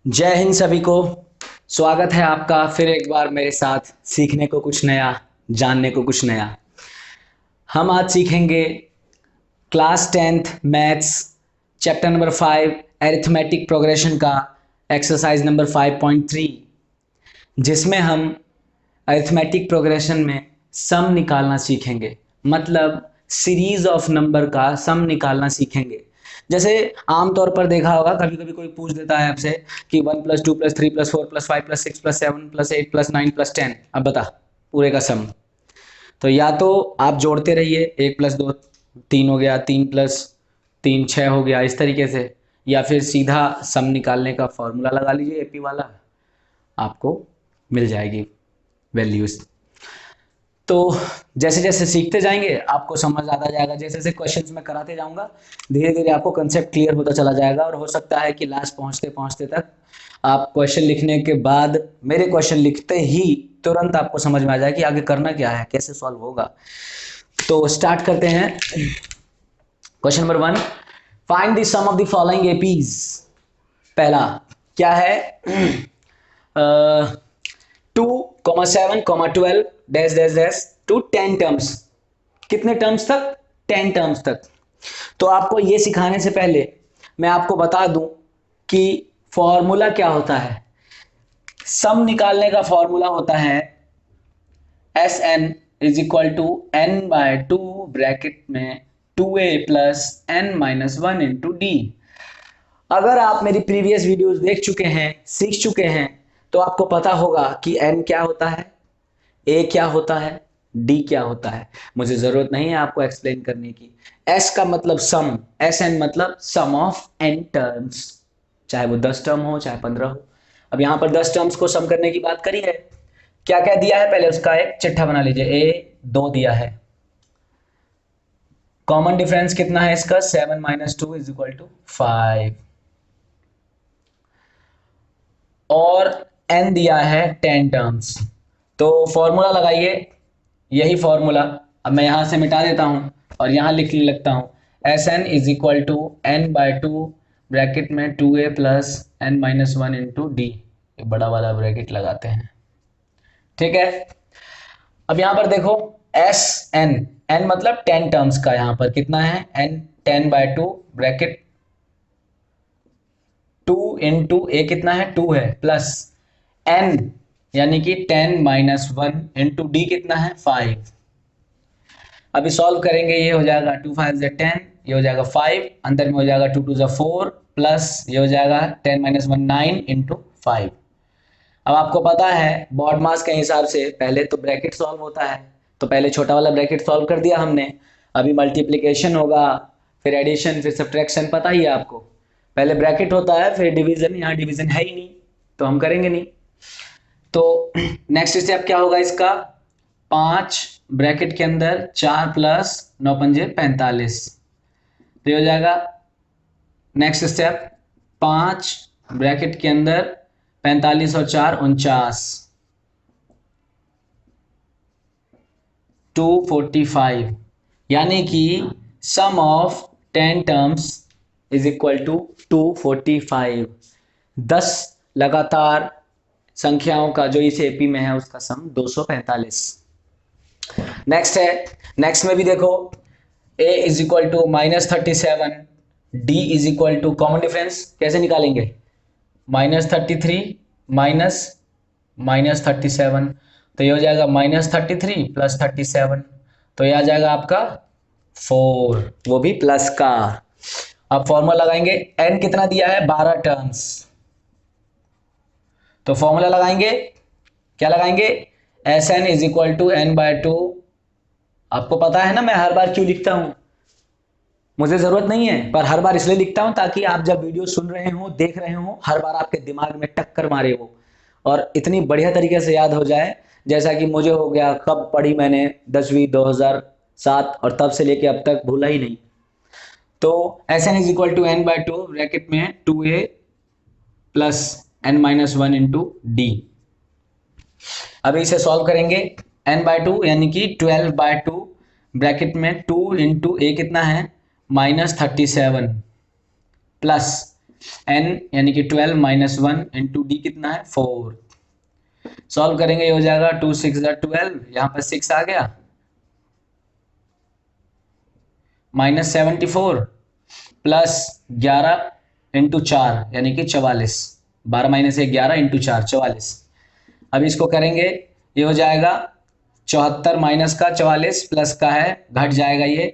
जय हिंद सभी को। स्वागत है आपका फिर एक बार मेरे साथ सीखने को कुछ नया, जानने को कुछ नया। हम आज सीखेंगे class 10th maths chapter number 5 arithmetic progression का एक्सरसाइज नंबर 5.3, जिसमें हम अरिथमेटिक प्रोग्रेशन में सम निकालना सीखेंगे। मतलब सीरीज ऑफ नंबर का सम निकालना सीखेंगे। जैसे आमतौर पर देखा होगा, कभी कभी कोई पूछ देता है आपसे कि 1+2+3+4+5+6+7+8+9+10, अब बता पूरे का सम। तो या तो आप जोड़ते रहिए, 1+2 3 हो गया, 3+3 6 हो गया, इस तरीके से, या फिर सीधा सम निकालने का फॉर्मूला लगा लीजिए एपी वाला, आपको मिल जाएगी वैल्यूज। तो जैसे जैसे सीखते जाएंगे आपको समझ आता जाएगा। जैसे जैसे क्वेश्चंस मैं कराते जाऊंगा धीरे धीरे आपको कंसेप्ट क्लियर होता चला जाएगा, और हो सकता है कि लास्ट पहुंचते पहुंचते तक आप क्वेश्चन लिखने के बाद, मेरे क्वेश्चन लिखते ही तुरंत आपको समझ में आ जाए कि आगे करना क्या है, कैसे सॉल्व होगा। तो स्टार्ट करते हैं। Question number 1, find the sum of the following APs. पहला क्या है? 2,7,12 dash dash dash to 10 terms. कितने टर्म्स तक? 10 टर्म्स तक। तो आपको ये सिखाने से पहले मैं आपको बता दूं कि फॉर्मूला क्या होता है। सम निकालने का फॉर्मूला होता है S n is equal to n by two, bracket में 2a plus n minus 1 into d. अगर आप मेरी प्रीवियस वीडियोस देख चुके हैं, सीख चुके हैं, तो आपको पता होगा कि n क्या होता है, a क्या होता है, d क्या होता है। मुझे जरूरत नहीं है आपको एक्सप्लेन करने की। s का मतलब सम, Sn मतलब सम ऑफ n टर्म्स, चाहे वो 10 टर्म हो चाहे 15 हो। अब यहां पर 10 टर्म्स को सम करने की बात करी है। क्या क्या दिया है पहले उसका एक चिट्ठा बना लीजिए। a 2 दिया है, कॉमन डिफरेंस कितना है इसका? 7 माइनस 2 इज इक्वल टू 5, और n दिया है 10 टर्म्स। तो फॉर्मूला लगाइए, यही फॉर्मूला अब मैं यहां से मिटा देता हूं और यहां लिखने लगता हूं S n is equal to n by two, bracket में 2a plus n minus 1 into d. बड़ा वाला ब्रैकेट लगाते हैं, ठीक है। अब यहां पर देखो एस एन, एन मतलब 10 टर्म्स का, यहां पर कितना है? N 10 by two, bracket 2 into a कितना है? 2 है, प्लस n यानी कि 10 माइनस 1 इंटू डी कितना है? 5। अभी सॉल्व करेंगे, ये हो जाएगा 2 5 ज़ा 10, ये हो जाएगा 5, अंदर में हो जाएगा 2 2 ज़ा 4, प्लस ये हो जाएगा 10 माइनस 1 9 इंटू 5। अब आपको पता है बॉड मास के हिसाब से पहले तो ब्रैकेट सॉल्व होता है, तो पहले छोटा वाला ब्रैकेट सॉल्व कर दिया हमने। अभी मल्टीप्लिकेशन होगा, फिर एडिशन, फिर सब्ट्रैक्शन, पता ही है आपको। पहले ब्रैकेट होता है फिर डिवीजन, यहाँ डिवीजन है ही नहीं तो हम करेंगे नहीं। तो नेक्स्ट स्टेप क्या होगा इसका? 5 ब्रैकेट के अंदर 4 प्लस 9 पंजे 45, तो ये हो जाएगा। नेक्स्ट स्टेप 5 ब्रैकेट के अंदर 45 और 4 49, 245, यानी कि sum of 10 terms is equal to 245। 10 लगातार संख्याओं का जो इस एपी में है उसका सम 245। नेक्स्ट है, नेक्स्ट में भी देखो a is equal to -37, d is equal to, common difference कैसे निकालेंगे? -33 माइनस -37, तो ये हो जाएगा -33 प्लस 37, तो ये आ जाएगा आपका 4, वो भी प्लस का। अब फॉर्मूला लगाएंगे, n कितना दिया है? 12 टर्म्स, तो फॉर्मूला लगाएंगे, क्या लगाएंगे? S n is equal to n by two. आपको पता है ना मैं हर बार क्यों लिखता हूं, मुझे जरूरत नहीं है, पर हर बार इसलिए लिखता हूं ताकि आप जब वीडियो सुन रहे हो, देख रहे हो, हर बार आपके दिमाग में टक्कर मारे वो, और इतनी बढ़िया तरीके से याद हो जाए जैसा कि मुझे हो गया। कब पढ़ी मैंने? 10वीं 2007, और तब से लेके अब तक भूला ही नहीं। तो S n is equal to n by two, bracket में 2a plus n minus 1 into d. अभी इसे सॉल्व करेंगे, n बाय टू यानी कि 12 बाय टू, ब्रैकेट में 2 इंटू ए कितना है? -37, प्लस n यानी कि 12 माइनस 1 इंटू डी कितना है 4। सॉल्व करेंगे ये हो जाएगा 2 6 12, यहाँ पर 6 आ गया, माइनस 74 प्लस 11 इंटू 4 यानी कि 44, 12 माइनस 1 11 इंटू 4 44। अब इसको करेंगे ये हो जाएगा 74 माइनस का 44 प्लस का है, घट जाएगा ये,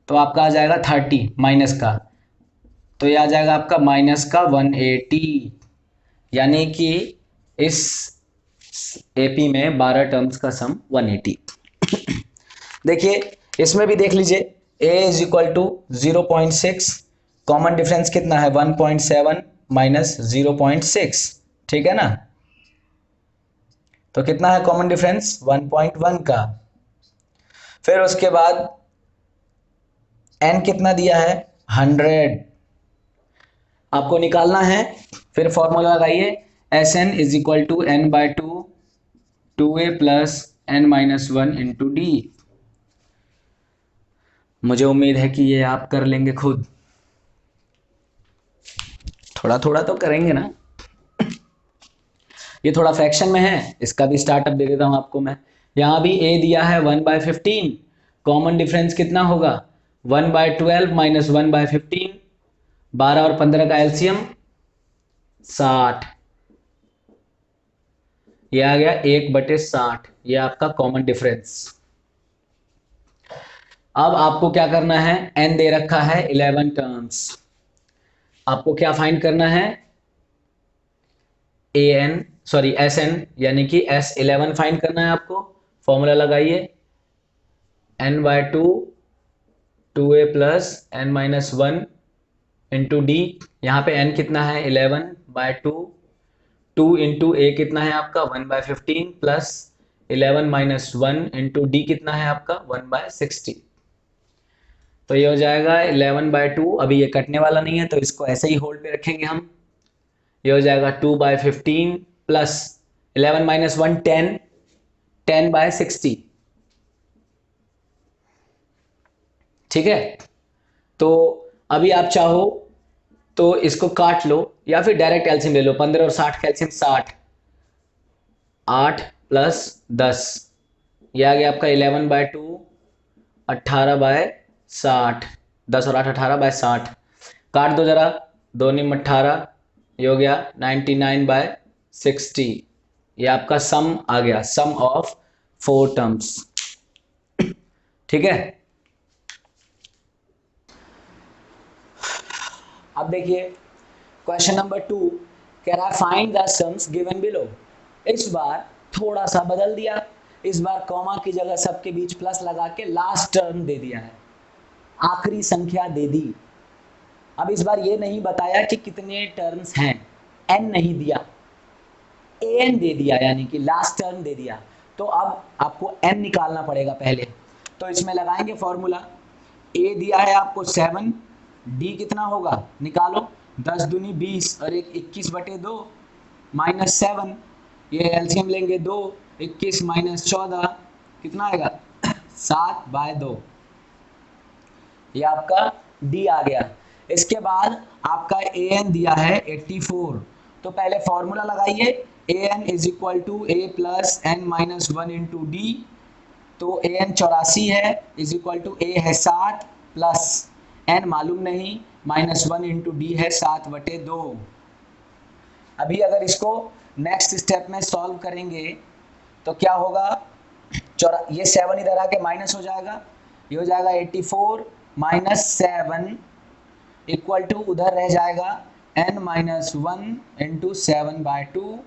तो आपका आ जाएगा 30 माइनस का, तो ये आ जाएगा आपका माइनस का 180, यानी कि इस एपी में 12 टर्म्स का सम 180। देखिए इसमें भी देख लीजिए, a is equal to 0.6, common difference कितना है 1.7 माइनस 0.6, ठीक है ना, तो कितना है कॉमन डिफरेंस 1.1 का। फिर उसके बाद n कितना दिया है 100, आपको निकालना है, फिर फॉर्मूला लगाइए Sn is equal to n by 2a plus n minus 1 into d. मुझे उम्मीद है कि ये आप कर लेंगे खुद, थोड़ा थोड़ा तो करेंगे ना। ये थोड़ा फ्रैक्शन में है, इसका भी स्टार्टअप दे देता हूं आपको मैं। यहाँ भी a दिया है 1/15, कॉमन डिफरेंस कितना होगा 1/12 माइनस 1/15, 12 और 15 का एलसीएम 60, ये आ गया 1/60, ये आपका कॉमन डिफरेंस। अब आपको क्या करना है, n दे रखा है 11 टर्म्स, आपको क्या फाइंड करना है Sn यानी कि S11 फाइंड करना है आपको। फॉर्मूला लगाइए n/2 2a plus n minus 1 into D, यहाँ पे n कितना है 11/2, 2 इंटू a कितना है आपका 1/15 प्लस 11 माइनस 1 इंटू डी कितना है आपका 1/60, तो ये हो जाएगा 11/2। अभी ये कटने वाला नहीं है तो इसको ऐसे ही होल्ड पे रखेंगे हम, ये हो जाएगा 2/15 प्लस 11 माइनस 1 10, 10/60, ठीक है। तो अभी आप चाहो तो इसको काट लो या फिर डायरेक्ट एलसीएम ले लो, 15 और 60 का एलसीएम 60, 8 प्लस 10, ये आ गया आपका 11/2, 18/60, 10 और 8 18/60, काट दो जरा, 2 निम 18, ये हो गया 99/60, ये आपका सम आ गया, सम ऑफ 4 टर्म्स, ठीक है। अब देखिए क्वेश्चन नंबर 2 कह रहा है find the sums given below. इस बार थोड़ा सा बदल दिया, इस बार कॉमा की जगह सबके बीच प्लस लगा के लास्ट टर्म दे दिया है, आखिरी संख्या दे दी। अब इस बार ये नहीं बताया कि कितने टर्म्स हैं, n नहीं दिया, an दे दिया, यानी कि लास्ट टर्म दे दिया। तो अब आपको n निकालना पड़ेगा पहले, तो इसमें लगाएंगे फॉर्मूला, a दिया है आपको 7, d कितना होगा निकालो, 10 दूनी 20 और 21/2 माइनस 7, ये एलसीएम लेंगे 2, 21 माइनस 14 कितना आएगा 7/2, ये आपका d आ गया। इसके बाद आपका an दिया है 84, तो पहले फॉर्मूला लगाइए an is equal to a plus n minus 1 into d, तो an 84 है इज इक्वल टू a है 7 प्लस n मालूम नहीं माइनस 1 इंटू डी है 7/2। अभी अगर इसको नेक्स्ट स्टेप में सॉल्व करेंगे तो क्या होगा, ये 7 इधर आके माइनस हो जाएगा, ये हो जाएगा 84 माइनस 7 इक्वल टू उधर रह जाएगा n माइनस 1 इंटू 7/2।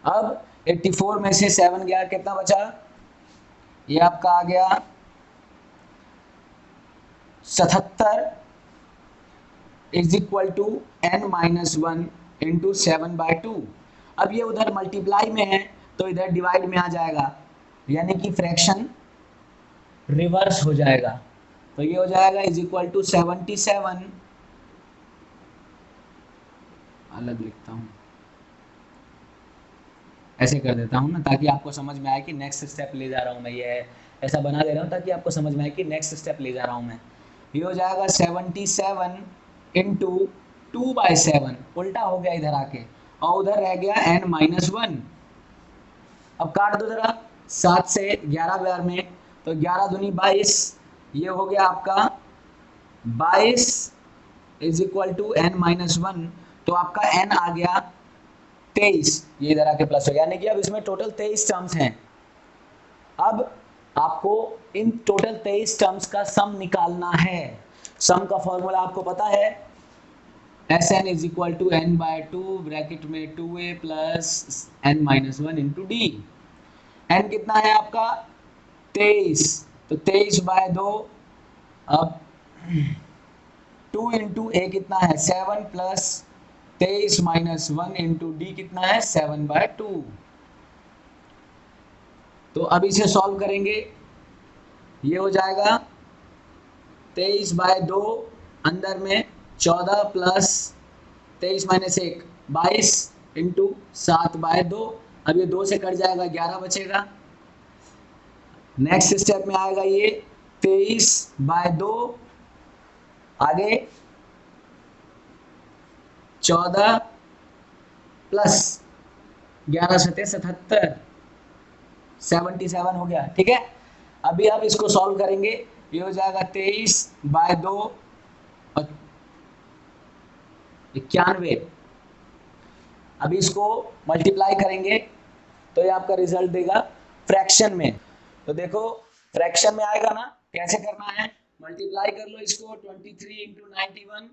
अब 84 में से 7 गया, कितना बचा, ये आपका आ गया 77 is equal to n minus 1 into 7/2। अब ये उधर मल्टीप्लाई में है तो इधर डिवाइड में आ जाएगा, यानी कि फ्रैक्शन रिवर्स हो जाएगा, तो ये हो जाएगा इज इक्वल टू 77, अलग लिखता हूँ, ऐसे कर देता हूँ ना ताकि आपको समझ में आए कि नेक्स्ट स्टेप ले जा रहा हूँ मैं, ये ऐसा बना दे रहा हूँ ताकि आपको समझ में आए कि नेक्स्ट स्टेप ले जा रहा हूँ मैं। ये हो जाएगा 77 इंटू 2/7, उल्टा हो गया इधर आके, और उधर रह गया n-1। अब काट दो जरा, 7 से 11 बार में, तो 11 दूनी 22, ये हो गया आपका 22 इज इक्वल टू n-1, तो आपका n आ गया 23, ये इधर आके प्लस हो गया, यानी कि अब इसमें टोटल 23 टर्म्स हैं। अब आपको इन टोटल 23 टर्म्स का सम निकालना है। सम का फॉर्मूला आपको पता है, Sn is equal to n/2 bracket में 2a plus n-1 into d. n कितना है आपका 23, तो 23/2, अब 2 इंटू ए कितना है 7 प्लस 23-1 इंटू डी कितना है 7/2। तो अब इसे सॉल्व करेंगे, ये हो जाएगा 23/2, अंदर में 14 प्लस 23-1 22 इंटू 7/2, अब ये 2 से कट जाएगा 11 बचेगा। नेक्स्ट स्टेप में आएगा ये 23/2, आगे 14 प्लस 11 सते 77, 77 हो गया। ठीक है, अभी आप इसको सॉल्व करेंगे, ये हो जाएगा 23/2 और 91। अभी इसको मल्टीप्लाई करेंगे तो ये आपका रिजल्ट देगा फ्रैक्शन में। तो देखो फ्रैक्शन में आएगा ना, कैसे करना है, मल्टीप्लाई कर लो इसको 23 इंटू 91,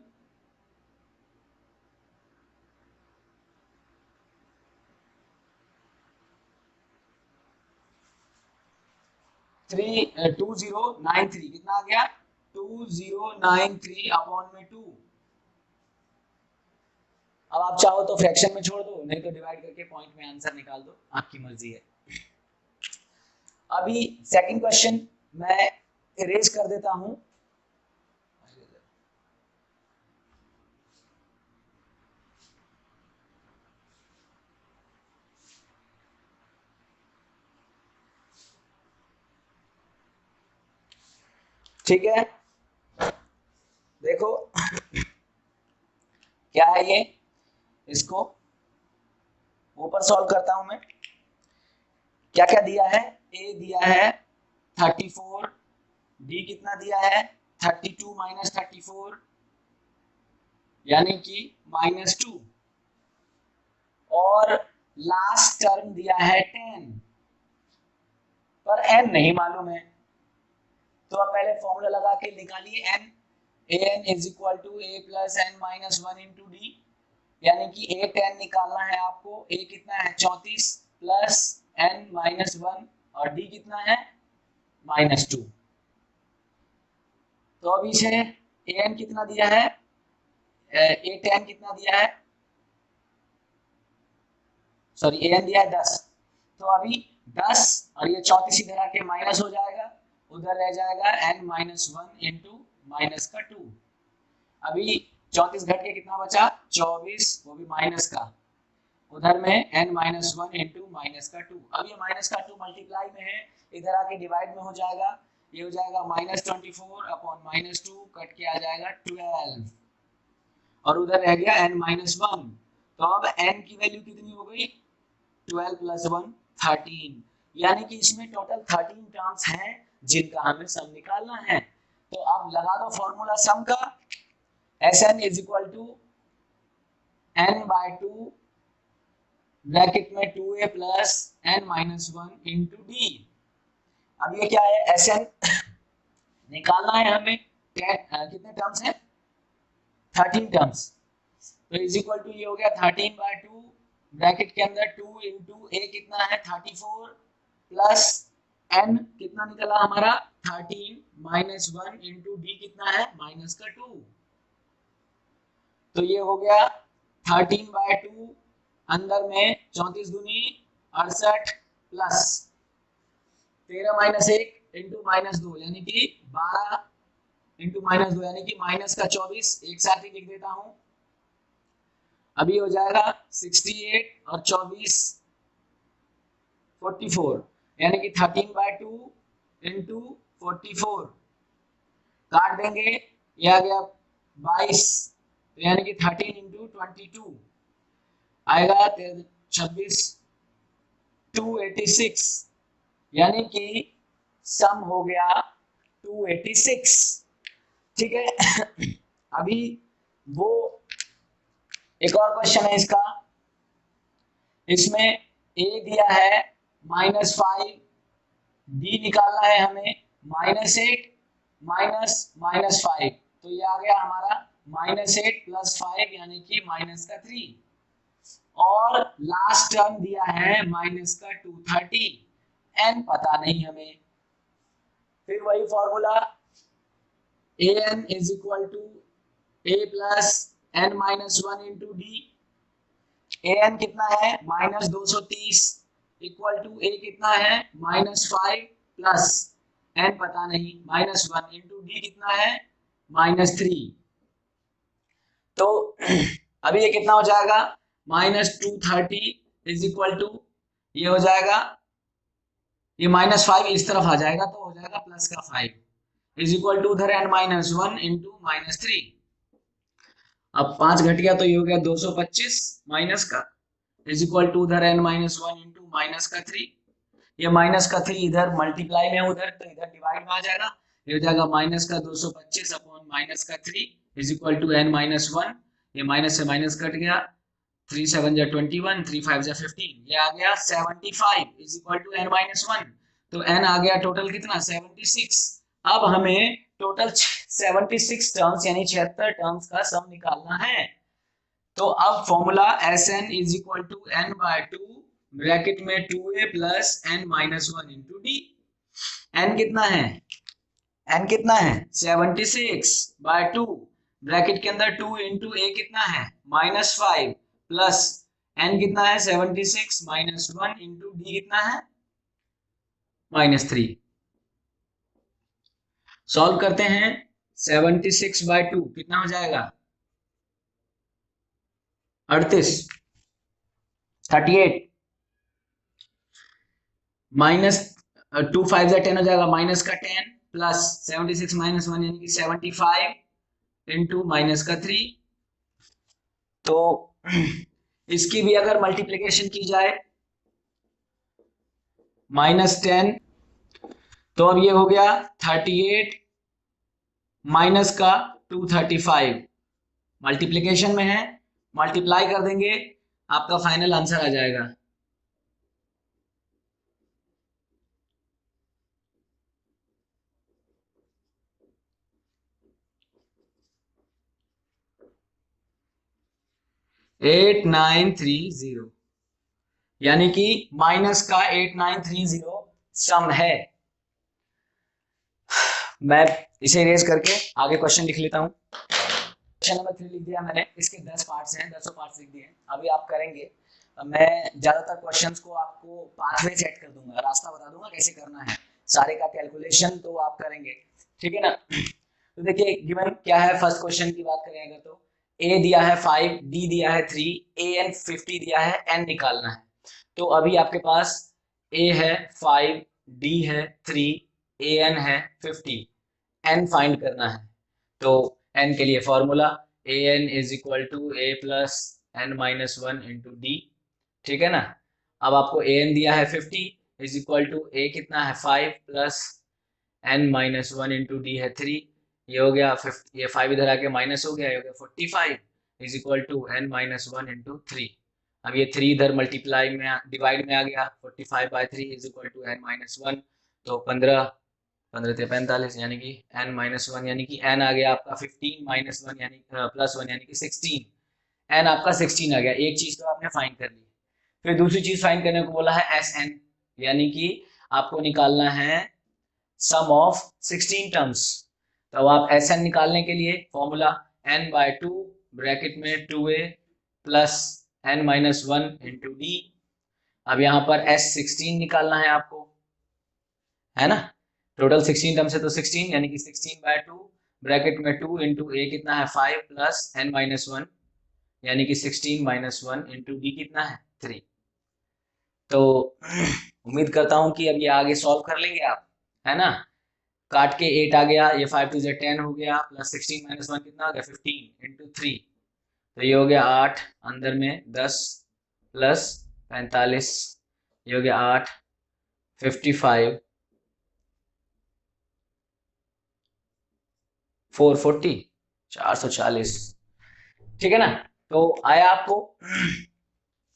2093 कितना आ गया 2093 अपॉन में 2। अब आप चाहो तो फ्रैक्शन में छोड़ दो, नहीं तो डिवाइड करके पॉइंट में आंसर निकाल दो, आपकी मर्जी है। अभी सेकंड क्वेश्चन मैं इरेज कर देता हूं। ठीक है, देखो क्या है ये, इसको ऊपर सॉल्व करता हूं मैं। क्या क्या दिया है, ए दिया है 34, डी कितना दिया है 32 माइनस 34 यानी कि -2, और लास्ट टर्म दिया है 10, पर n नहीं मालूम है, तो आप पहले फॉर्मूला लगा के निकालिए n, an is equal to a plus n-1 into d, यानी कि a 10 निकालना है आपको, a कितना है 34 प्लस n-1 और d कितना है -2। तो अब इसे an कितना दिया है, a 10 कितना दिया है, सॉरी an दिया है 10, तो अभी 10 और ये 34 इधर आके माइनस हो जाएगा, उधर रह जाएगा n-1 इंटू माइनस का 2। अभी 34 घट के कितना बचा 24, वो भी माइनस का, उधर में n-1 इंटू माइनस का 2। अब ये माइनस का 2 मल्टीप्लाई में है, इधर आके डिवाइड में हो जाएगा, ये हो जाएगा -24 अपॉन -2 कट के आ जाएगा 12, और उधर रह गया n-1। तो अब n की वैल्यू कितनी हो गई 12 प्लस 1 13, यानी कि इसमें टोटल 13 टर्म्स हैं जिनका हमें सम निकालना है। तो आप लगा दो फॉर्मूला सम का, Sn is equal to n/2 bracket में 2a plus n-1 into d. अब ये क्या है Sn निकालना है हमें, कितने टर्म्स हैं 13 टर्म्स, तो इज इक्वल टू ये हो गया 13/2 ब्रैकेट के अंदर 2 इंटू ए कितना है 34 प्लस n कितना निकला हमारा 13 -1 इंटू डी कितना है -2। तो ये हो गया 13/2, अंदर में 34 दूनी 68 प्लस 13 - 1 इंटू -2 यानी कि 12 इंटू -2 यानी कि -24, एक साथ ही लिख देता हूं। अभी हो जाएगा 68 और 24 44, यानी कि 13/2 इंटू 44, काट देंगे, ये आ गया 22 तो यानी कि 13 इंटू 22 आएगा 26 286, यानी कि सम हो गया 286। ठीक है। अभी वो एक और क्वेश्चन है इसका, इसमें ए दिया है -5, डी निकालना है हमें -8 -5, तो ये आ गया हमारा -8 + 5 यानी कि -3, और लास्ट टर्म दिया है -230, एन पता नहीं हमें। फिर वही formula an is equal to a plus n minus 1 into d. an कितना है -230 इक्वल टू a कितना है -5 प्लस n पता नहीं -1 इंटू डी कितना है -3। तो अभी ये कितना हो जाएगा -230 इज इक्वल टू, ये हो जाएगा, ये -5 इस तरफ आ जाएगा तो हो जाएगा प्लस का 5 इज इक्वल टू उधर n-1 इंटू -3। अब 5 घट गया तो ये हो गया 225 माइनस का इज इक्वल टू उधर n-1 इंटू -3। ये -3 इधर मल्टीप्लाई में उधर तो इधर डिवाइड में आ जाएगा, ये हो जाएगा -225 upon -3 is equal to n-1। ये माइनस से माइनस कट गया, 3 7 जा 21, 3 5 जा 15, ये आ गया 75 इज इक्वल टू n-1। तो n आ गया टोटल कितना 76। अब हमें टोटल 76 टर्म्स यानी 76 टर्म्स का सम निकालना है। तो अब formula Sn is equal to n/2 bracket में 2a plus n-1 into d. n कितना है, n कितना है 76/2 ब्रैकेट के अंदर 2 इंटू a कितना है -5 प्लस n कितना है 76 -1 इंटू डी कितना है -3। सॉल्व करते हैं, 76/2 कितना हो जाएगा 38, 38 माइनस 2 5 जा 10 हो जाएगा माइनस का 10 प्लस 76 -1 यानी कि 75 इंटू -3। तो इसकी भी अगर मल्टीप्लिकेशन की जाए -10, तो अब ये हो गया 38 माइनस का 235, मल्टीप्लिकेशन में है, मल्टीप्लाई कर देंगे आपका फाइनल आंसर आ जाएगा। $8930 यानी कि माइनस का 8930 सम है। मैं इसे इरेज करके आगे क्वेश्चन लिख लेता हूं। क्वेश्चन नंबर 3 लिख दिया मैंने, इसके 10 पार्ट्स हैं, 10 पार्ट्स लिख दिए हैं। अभी आप करेंगे, मैं ज्यादातर क्वेश्चंस को आपको पाथवे सेट कर दूंगा, रास्ता बता दूंगा कैसे करना है, सारे का कैलकुलेशन तो आप करेंगे, ठीक है ना। तो देखिए गिवन क्या है, फर्स्ट क्वेश्चन की बात करें अगर तो ए दिया है 5, डी दिया है 3, an 50 दिया है, n निकालना है। तो अभी आपके पास a है 5, d है 3, an है 50, n फाइंड करना है। तो n के लिए formula an is equal to a plus n-1 into d, ठीक है ना। अब आपको an दिया है 50 इज इक्वल टू a कितना है 5 प्लस n-1 इंटू डी है 3, ये हो गया 50, ये 5 इधर आके माइनस हो गया, ये हो गया 45 is equal to n-1 into 3। अब ये 3 इधर मल्टीप्लाई में डिवाइड में आ गया, 45/3 इज इक्वल टू n-1, तो 15 15 से 45 यानी कि n-1 यानी कि n आ गया आपका 15 -1 यानी +1 यानी कि 16, n आपका 16 आ गया। एक चीज तो आपने फाइंड कर ली। फिर दूसरी चीज फाइंड करने को बोला है Sn, यानी कि आपको निकालना है सम ऑफ 16 टर्म्स। तो अब आप Sn निकालने के लिए फॉर्मूला n/2 ब्रैकेट में 2a plus n-1 into d. अब यहाँ पर S16 निकालना है आपको, है ना। टोटल 16 टर्म्स है तो 16 यानी कि 16/2 ब्रैकेट में 2 इंटू a कितना है 5 प्लस n-1 यानी कि 16 -1 इंटू डी कितना है 3। तो उम्मीद करता हूं कि अब ये आगे सॉल्व कर लेंगे आप, है ना। काट के 8 आ गया, ये 5 2 10 हो गया, प्लस 16 -1 कितना आ गया 15 इंटू 3 तो ये हो गया 8, अंदर में 10 प्लस 45, ये हो गया 8, 55, 440, 440। ठीक है ना। तो आया आपको।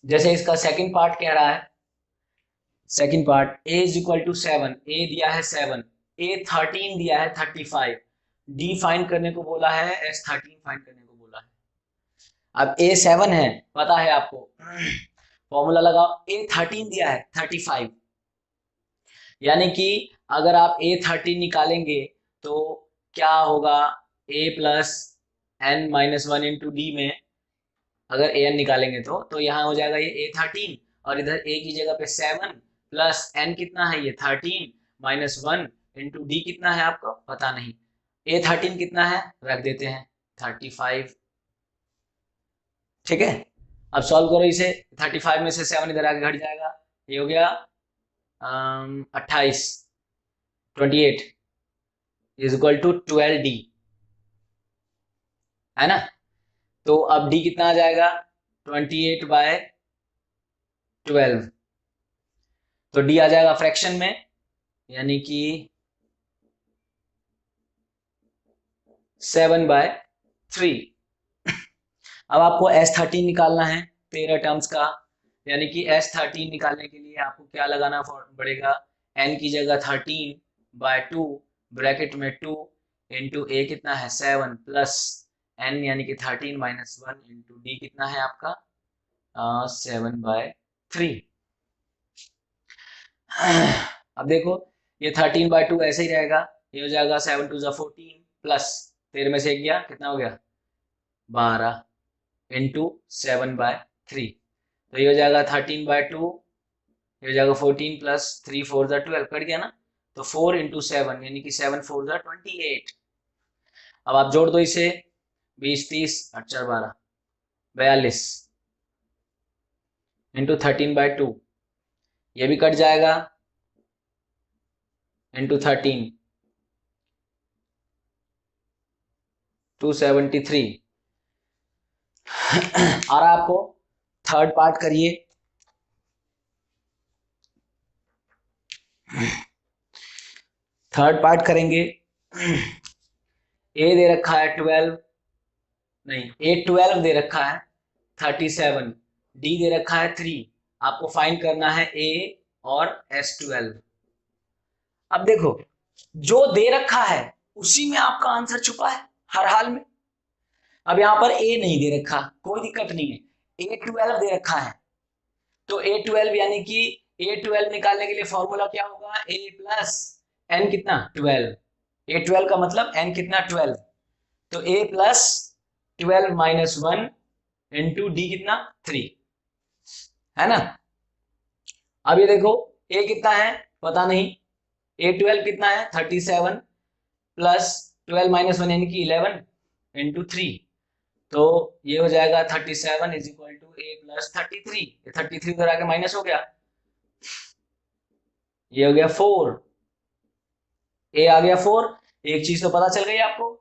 जैसे इसका सेकंड पार्ट कह रहा है, second part a is equal to 7, a दिया है 7, a 13 दिया है 35, d फाइंड करने को बोला है, s 13 फाइंड करने को बोला है। अब a 7 है, पता है आपको, फॉर्मूला लगाओ, a 13 दिया है 35, यानी कि अगर आप a 13 निकालेंगे तो क्या होगा, a plus n minus 1 into D में अगर ए एन निकालेंगे तो यहाँ हो जाएगा ये A13, और इधर a की जगह पे 7 प्लस n कितना है, ये 13 माइनस 1 इंटू डी कितना है आपको पता नहीं, A13 कितना है रख देते हैं 35। ठीक है, अब सॉल्व करो इसे, 35 में से 7 इधर आगे घट जाएगा, ये हो गया 28, 28 इज इक्वल टू 12D, है ना। तो अब d कितना आ जाएगा, 28/12, तो d आ जाएगा फ्रैक्शन में, यानी कि 7/3। अब आपको S13 निकालना है 13 टर्म्स का, यानी कि S13 निकालने के लिए आपको क्या लगाना पड़ेगा, n की जगह 13/2 ब्रैकेट में 2 इंटू a कितना है 7 प्लस n यानी कि 13 माइनस 1 इंटू डी कितना है आपका 7/3। अब देखो ये 13/2 ऐसे ही रहेगा, ये हो जाएगा 7 2 14 प्लस 13 में से एक गया कितना हो गया 12 इंटू 7/3, तो ये हो जाएगा 13/2, ये हो जाएगा 14 प्लस 3 4 12, कट गया ना, तो 4 इंटू 7 यानी कि 7 4 28। अब आप जोड़ दो इसे, 20 30 8 4 12 42 इंटू 13/2, ये भी कट जाएगा, इंटू 13 273। और आपको थर्ड पार्ट करिए, थर्ड पार्ट करेंगे। ए दे रखा है 12, नहीं ए 12 दे रखा है 37, डी दे रखा है 3, आपको फाइंड करना है ए और S12। अब देखो जो दे रखा है उसी में आपका आंसर छुपा है हर हाल में। अब यहाँ पर ए नहीं दे रखा, कोई दिक्कत नहीं है, A12 दे रखा है, तो A12 यानी कि A12 निकालने के लिए फॉर्मूला क्या होगा, A प्लस एन कितना 12, A12 का मतलब n कितना 12, तो A plus 12 minus 1 into d कितना 3, है ना। अब ये देखो A कितना है पता नहीं, A12 कितना है 37 प्लस 12 माइनस 1 यानी कि 11 इंटू 3, तो ये हो जाएगा 37 is equal to A plus 33, 33 उधर आके माइनस हो गया, ये हो गया 4, A आ गया 4, एक चीज तो पता चल गई आपको।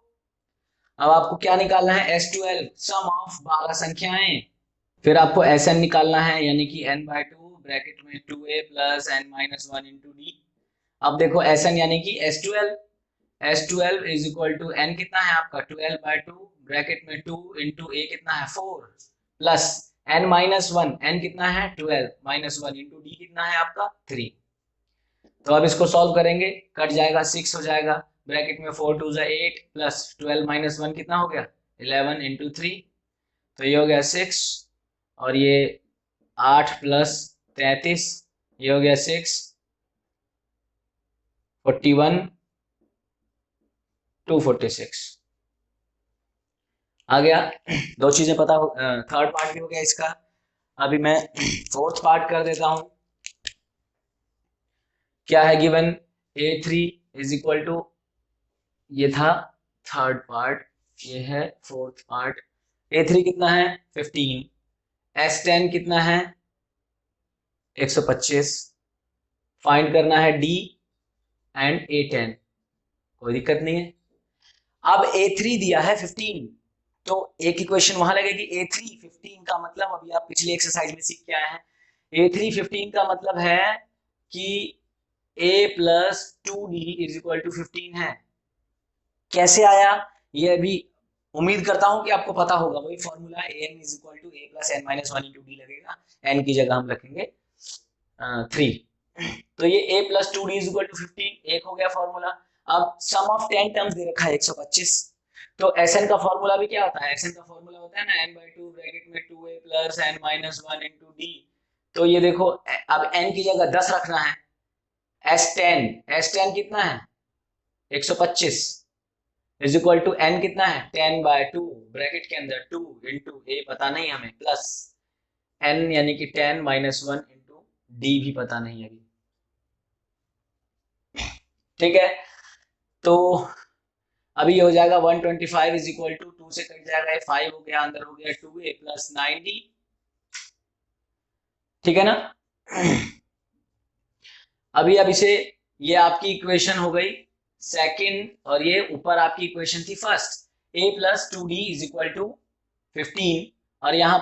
अब आपको क्या निकालना है, S12 सम ऑफ 12 संख्याएं, फिर आपको Sn निकालना है, यानी कि n/2 ब्रैकेट में 2a plus n minus 1 into d. अब देखो Sn यानी कि S12 is equal to n कितना है आपका 12/2 ब्रैकेट में 2 इंटू a कितना है 4 प्लस n माइनस 1, n कितना है 12 माइनस 1 इंटू डी कितना है आपका 3। तो अब इसको सॉल्व करेंगे, कट जाएगा 6 हो जाएगा, ब्रैकेट में 4 2 8 प्लस 12 माइनस 1 कितना हो गया 11 इंटू 3, तो ये हो गया 6, और ये 8 प्लस 33, ये हो गया 6 41 246 आ गया। दो चीजें पता हो, थर्ड पार्ट भी हो गया इसका। अभी मैं फोर्थ पार्ट कर देता हूं। क्या है given, A3 is equal to, ये था थर्ड पार्ट, ये है फोर्थ पार्ट। A3 कितना है 15, S10 कितना है 125, फाइंड करना है D एंड A10, कोई दिक्कत नहीं है। अब A3 दिया है 15, तो एक इक्वेशन वहां लगेगी A3 15 का मतलब, अभी आप पिछली एक्सरसाइज में सीख के आए हैं, A3 15 का मतलब है कि A plus 2D is equal to 15 है। कैसे आया ये अभी उम्मीद करता हूं कि आपको पता होगा, वही formula an is equal to a plus n minus one into d लगेगा, n की जगह हम रखेंगे 3। तो ये a plus two d is equal to 15 एक हो गया फॉर्मूला। अब सम ऑफ 10 टर्म्स दे रखा है 125, तो Sn का फॉर्मूला भी क्या होता है, Sn का फॉर्मूला होता है ना n/2 ब्रैकेट में 2a plus n minus one into d. तो ये देखो अब n की जगह 10 रखना है, S10 कितना है 125 इज इक्वल टू n कितना है 10/2 ब्रैकेट के अंदर 2 इंटू a पता नहीं हमें, प्लस n यानी कि 10 माइनस वन इंटू डी भी पता नहीं अभी। ठीक है, तो अभी हो जाएगा 125 इज इक्वल टू 2 से कट जाएगा, 5 हो गया, अंदर हो गया 2a प्लस 9d। ठीक है ना। अभी अब इसे, ये आपकी इक्वेशन हो गई सेकंड, और ये ऊपर आपकी इक्वेशन थी first, a plus 2d is equal to 15, और यहां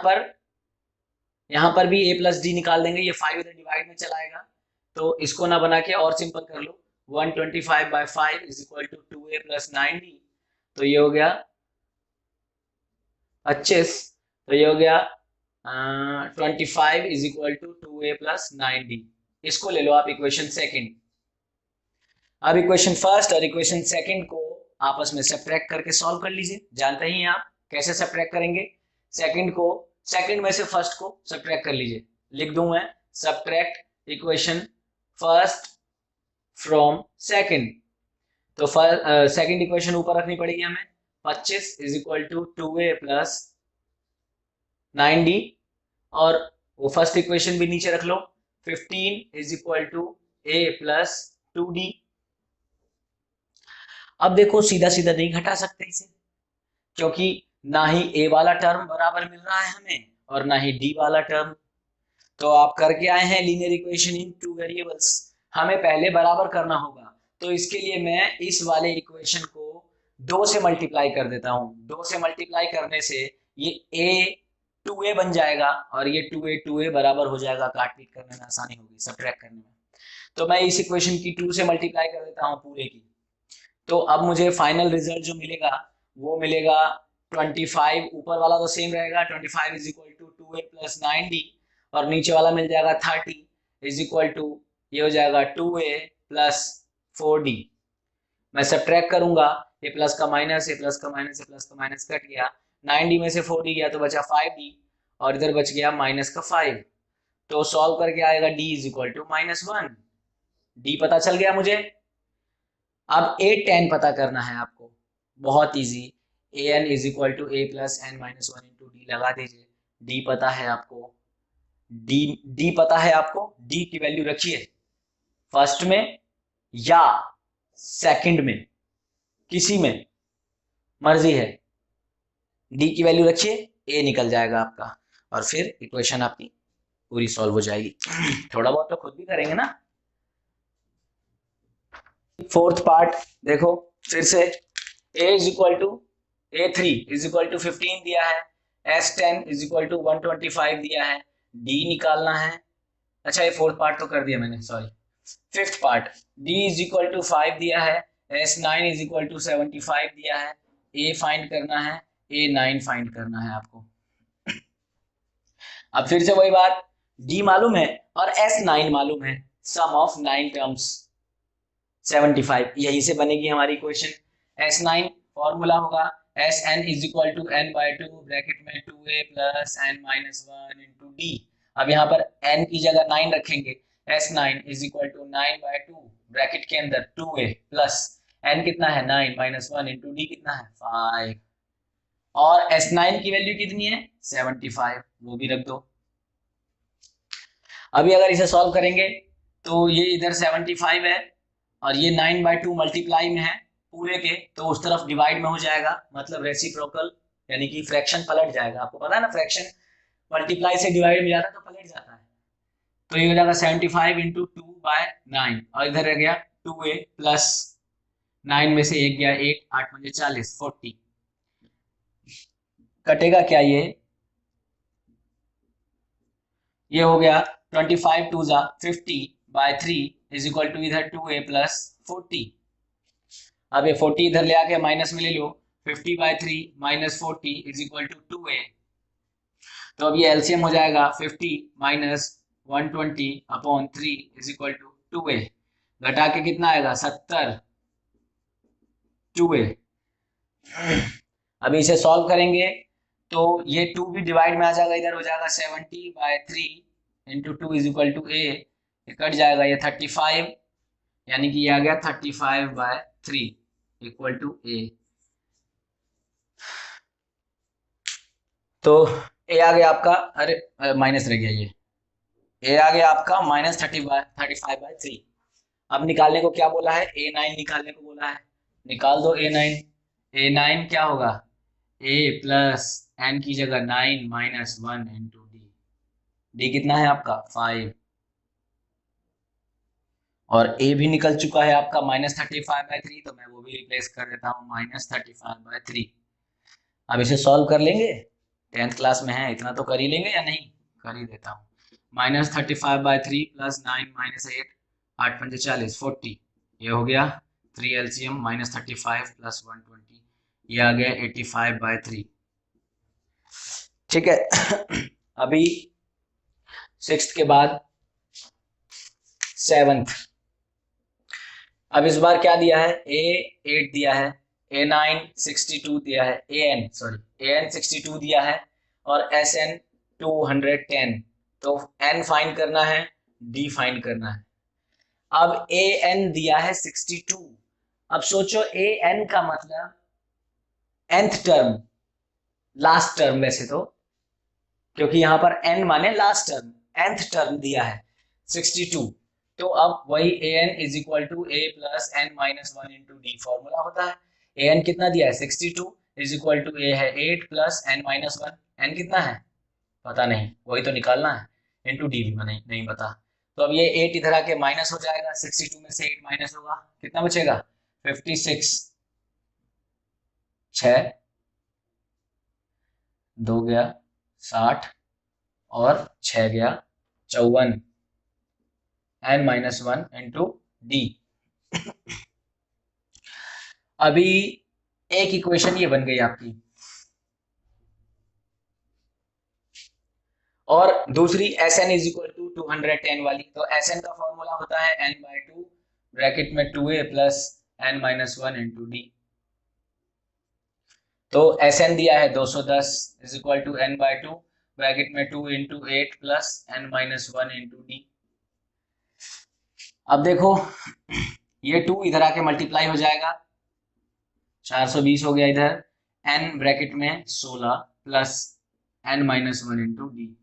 पर भी a प्लस डी निकाल देंगे, ये 5 इधर डिवाइड में चलाएगा, तो इसको ना बना के और सिंपल कर लो, 125/5 is equal to 2a plus 9d, तो ये हो गया 25, तो ये हो गया 25 is equal to 2a plus 9d। इसको ले लो आप इक्वेशन सेकंड। अब इक्वेशन फर्स्ट और इक्वेशन सेकंड को आपस में सब्ट्रैक्ट करके सॉल्व कर लीजिए, जानते ही हैं आप कैसे सब्ट्रैक्ट करेंगे। सेकंड में से फर्स्ट को सब्ट्रैक्ट कर लीजिए, लिख दूं मैं subtract equation first from second. तो सेकंड इक्वेशन ऊपर रखनी पड़ेगी हमें, 25 is equal to 2a plus 9d, और वो फर्स्ट इक्वेशन भी नीचे रख लो, 15 is equal to a plus 2d। अब देखो सीधा सीधा नहीं घटा सकते इसे, क्योंकि ना ही a वाला टर्म बराबर मिल रहा है हमें और ना ही d वाला टर्म। तो आप करके आए हैं linear equation in two variables, हमें पहले बराबर करना होगा। तो इसके लिए मैं इस वाले इक्वेशन को 2 से मल्टीप्लाई कर देता हूं, 2 से मल्टीप्लाई करने से ये a 2a बन जाएगा, और ये 2a बराबर हो जाएगा, काट पीट करने में आसानी होगी, सब्ट्रैक्ट करने में। तो मैं इस इक्वेशन की 2 से मल्टीप्लाई कर देता हूं पूरे की। तो अब मुझे फाइनल रिजल्ट जो मिलेगा वो मिलेगा 25, ऊपर वाला तो सेम रहेगा, 25 is equal to 2a plus 9d, और नीचे वाला मिल जाएगा 30 इज इक्वल टू, ये हो जाएगा 2a प्लस 4d। मैं सब्ट्रैक्ट करूंगा, ये प्लस का माइनस, ये प्लस का माइनस, ये प्लस का माइनस कट गया, 9d में से 4d गया तो बचा 5d, और इधर बच गया माइनस का 5। तो सॉल्व करके आएगा d is equal to -1, d पता चल गया मुझे। अब a10 पता करना है आपको, बहुत easy, an is equal to a plus n minus one into d लगा दीजिए, d पता है आपको, d पता है आपको, d की वैल्यू रखिए फर्स्ट में या सेकंड में, किसी में मर्जी है, d की वैल्यू रखिए, a निकल जाएगा आपका, और फिर इक्वेशन आपकी पूरी सॉल्व हो जाएगी। थोड़ा बहुत तो खुद भी करेंगे ना। फोर्थ पार्ट देखो फिर से, a is equal to a3 is equal to 15 दिया है, S10 इज इक्वल टू 125 दिया है, d निकालना है। अच्छा ये फोर्थ पार्ट तो कर दिया मैंने, sorry. Fifth part, d is equal to 5 दिया है, S9 इज इक्वल टू 75 दिया है, a फाइंड करना है, a9 फाइंड करना है आपको। अब फिर से वही बात, d मालूम है और S9 मालूम है, सम ऑफ 9 टर्म्स 75, यहीं से बनेगी हमारी इक्वेशन। S9 फॉर्मूला होगा Sn is equal to n/2 bracket में 2a plus n minus one into d. अब यहाँ पर n की जगह 9 रखेंगे, S9 is equal to 9/2 bracket के अंदर 2a प्लस n कितना है 9 माइनस वन इंटू डी कितना है 5, और S9 की वैल्यू कितनी है 75, वो भी रख दो। अभी अगर इसे सॉल्व करेंगे तो ये इधर 75 है और ये 9/2 मल्टीप्लाई में है पूरे के, तो उस तरफ डिवाइड में हो जाएगा, मतलब रेसिप्रोकल, यानी कि फ्रैक्शन पलट जाएगा। आपको पता है ना, फ्रैक्शन मल्टीप्लाई से डिवाइड में जाता है तो पलट जाता है। तो ये हो जाएगा 75 इंटू 2/9, और इधर रह गया 2a प्लस 9 में से 1 गया 8, 8 मुझे 40, 40 कटेगा क्या ये हो गया 25 टू जा 50/3 इज इक्वल टू इधर 2a प्लस 40। अब ये 40 इधर ले आके माइनस में ले लो, 50/3 minus 40 is equal to 2a। तो अब ये एलसीएम हो जाएगा 50 minus 120/3 is equal to 2a। घटा के कितना आएगा 70 2a। अभी इसे सॉल्व करेंगे तो ये 2 भी डिवाइड में आ जाएगा, इधर हो जाएगा 70/3 into 2 is equal to a। Cut जाएगा ये 35, यानी कि ये आ गया 35/3 इक्वल टू a। तो a आ गया आपका, अरे माइनस रह गया, ये a आ गया आपका -35/3। अब निकालने को क्या बोला है, a9 निकालने को बोला है, निकाल दो a9। a9 क्या होगा, a प्लस n की जगह 9 माइनस 1 इंटू d कितना है आपका 5, और a भी निकल चुका है आपका -35/3, तो मैं वो भी रिप्लेस कर देता हूँ -35/3। अब इसे सॉल्व कर लेंगे, 10th क्लास में है, इतना तो कर ही लेंगे या नहीं, कर ही देता हूँ। -35/3 प्लस 9 माइनस 8, 8 पंजे 40 40, ये हो गया 3 एलसीएम -35 प्लस 120, ये आ गया 85/3। ठीक है। अभी 6th के बाद 7th। अब इस बार क्या दिया है, a8 दिया है, a9 62 दिया है, an 62 दिया है, और sn 210। तो n फाइंड करना है, d फाइंड करना है। अब an दिया है 62। अब सोचो an का मतलब nth टर्म, लास्ट टर्म, वैसे तो क्योंकि यहां पर n माने लास्ट टर्म, nth टर्म दिया है 62। तो अब वही an is equal to a plus n minus 1 into d formula होता है। an कितना दिया है 62 इज इक्वल टू a है 8 प्लस n माइनस 1, n कितना है पता नहीं, वही तो निकालना है, इंटू डी भी नहीं पता। तो अब ये 8 इधर आके माइनस हो जाएगा, 62 में से 8 माइनस होगा, कितना बचेगा 56, 6 2 गया 60, और 6 गया 54, n माइनस 1 इंटू डी। अभी एक इक्वेशन ये बन गई आपकी, और दूसरी Sn इज इक्वल टू 210 वाली। तो Sn का फॉर्मूला होता है n/2 ब्रैकेट में 2a plus n minus 1 into d. तो Sn दिया है 210 is equal to n/2 bracket में 2 into 8 plus n minus 1 into d. अब देखो ये 2 इधर आके मल्टीप्लाई हो जाएगा, 420 हो गया इधर, n ब्रैकेट में 16 plus n minus 1 into d.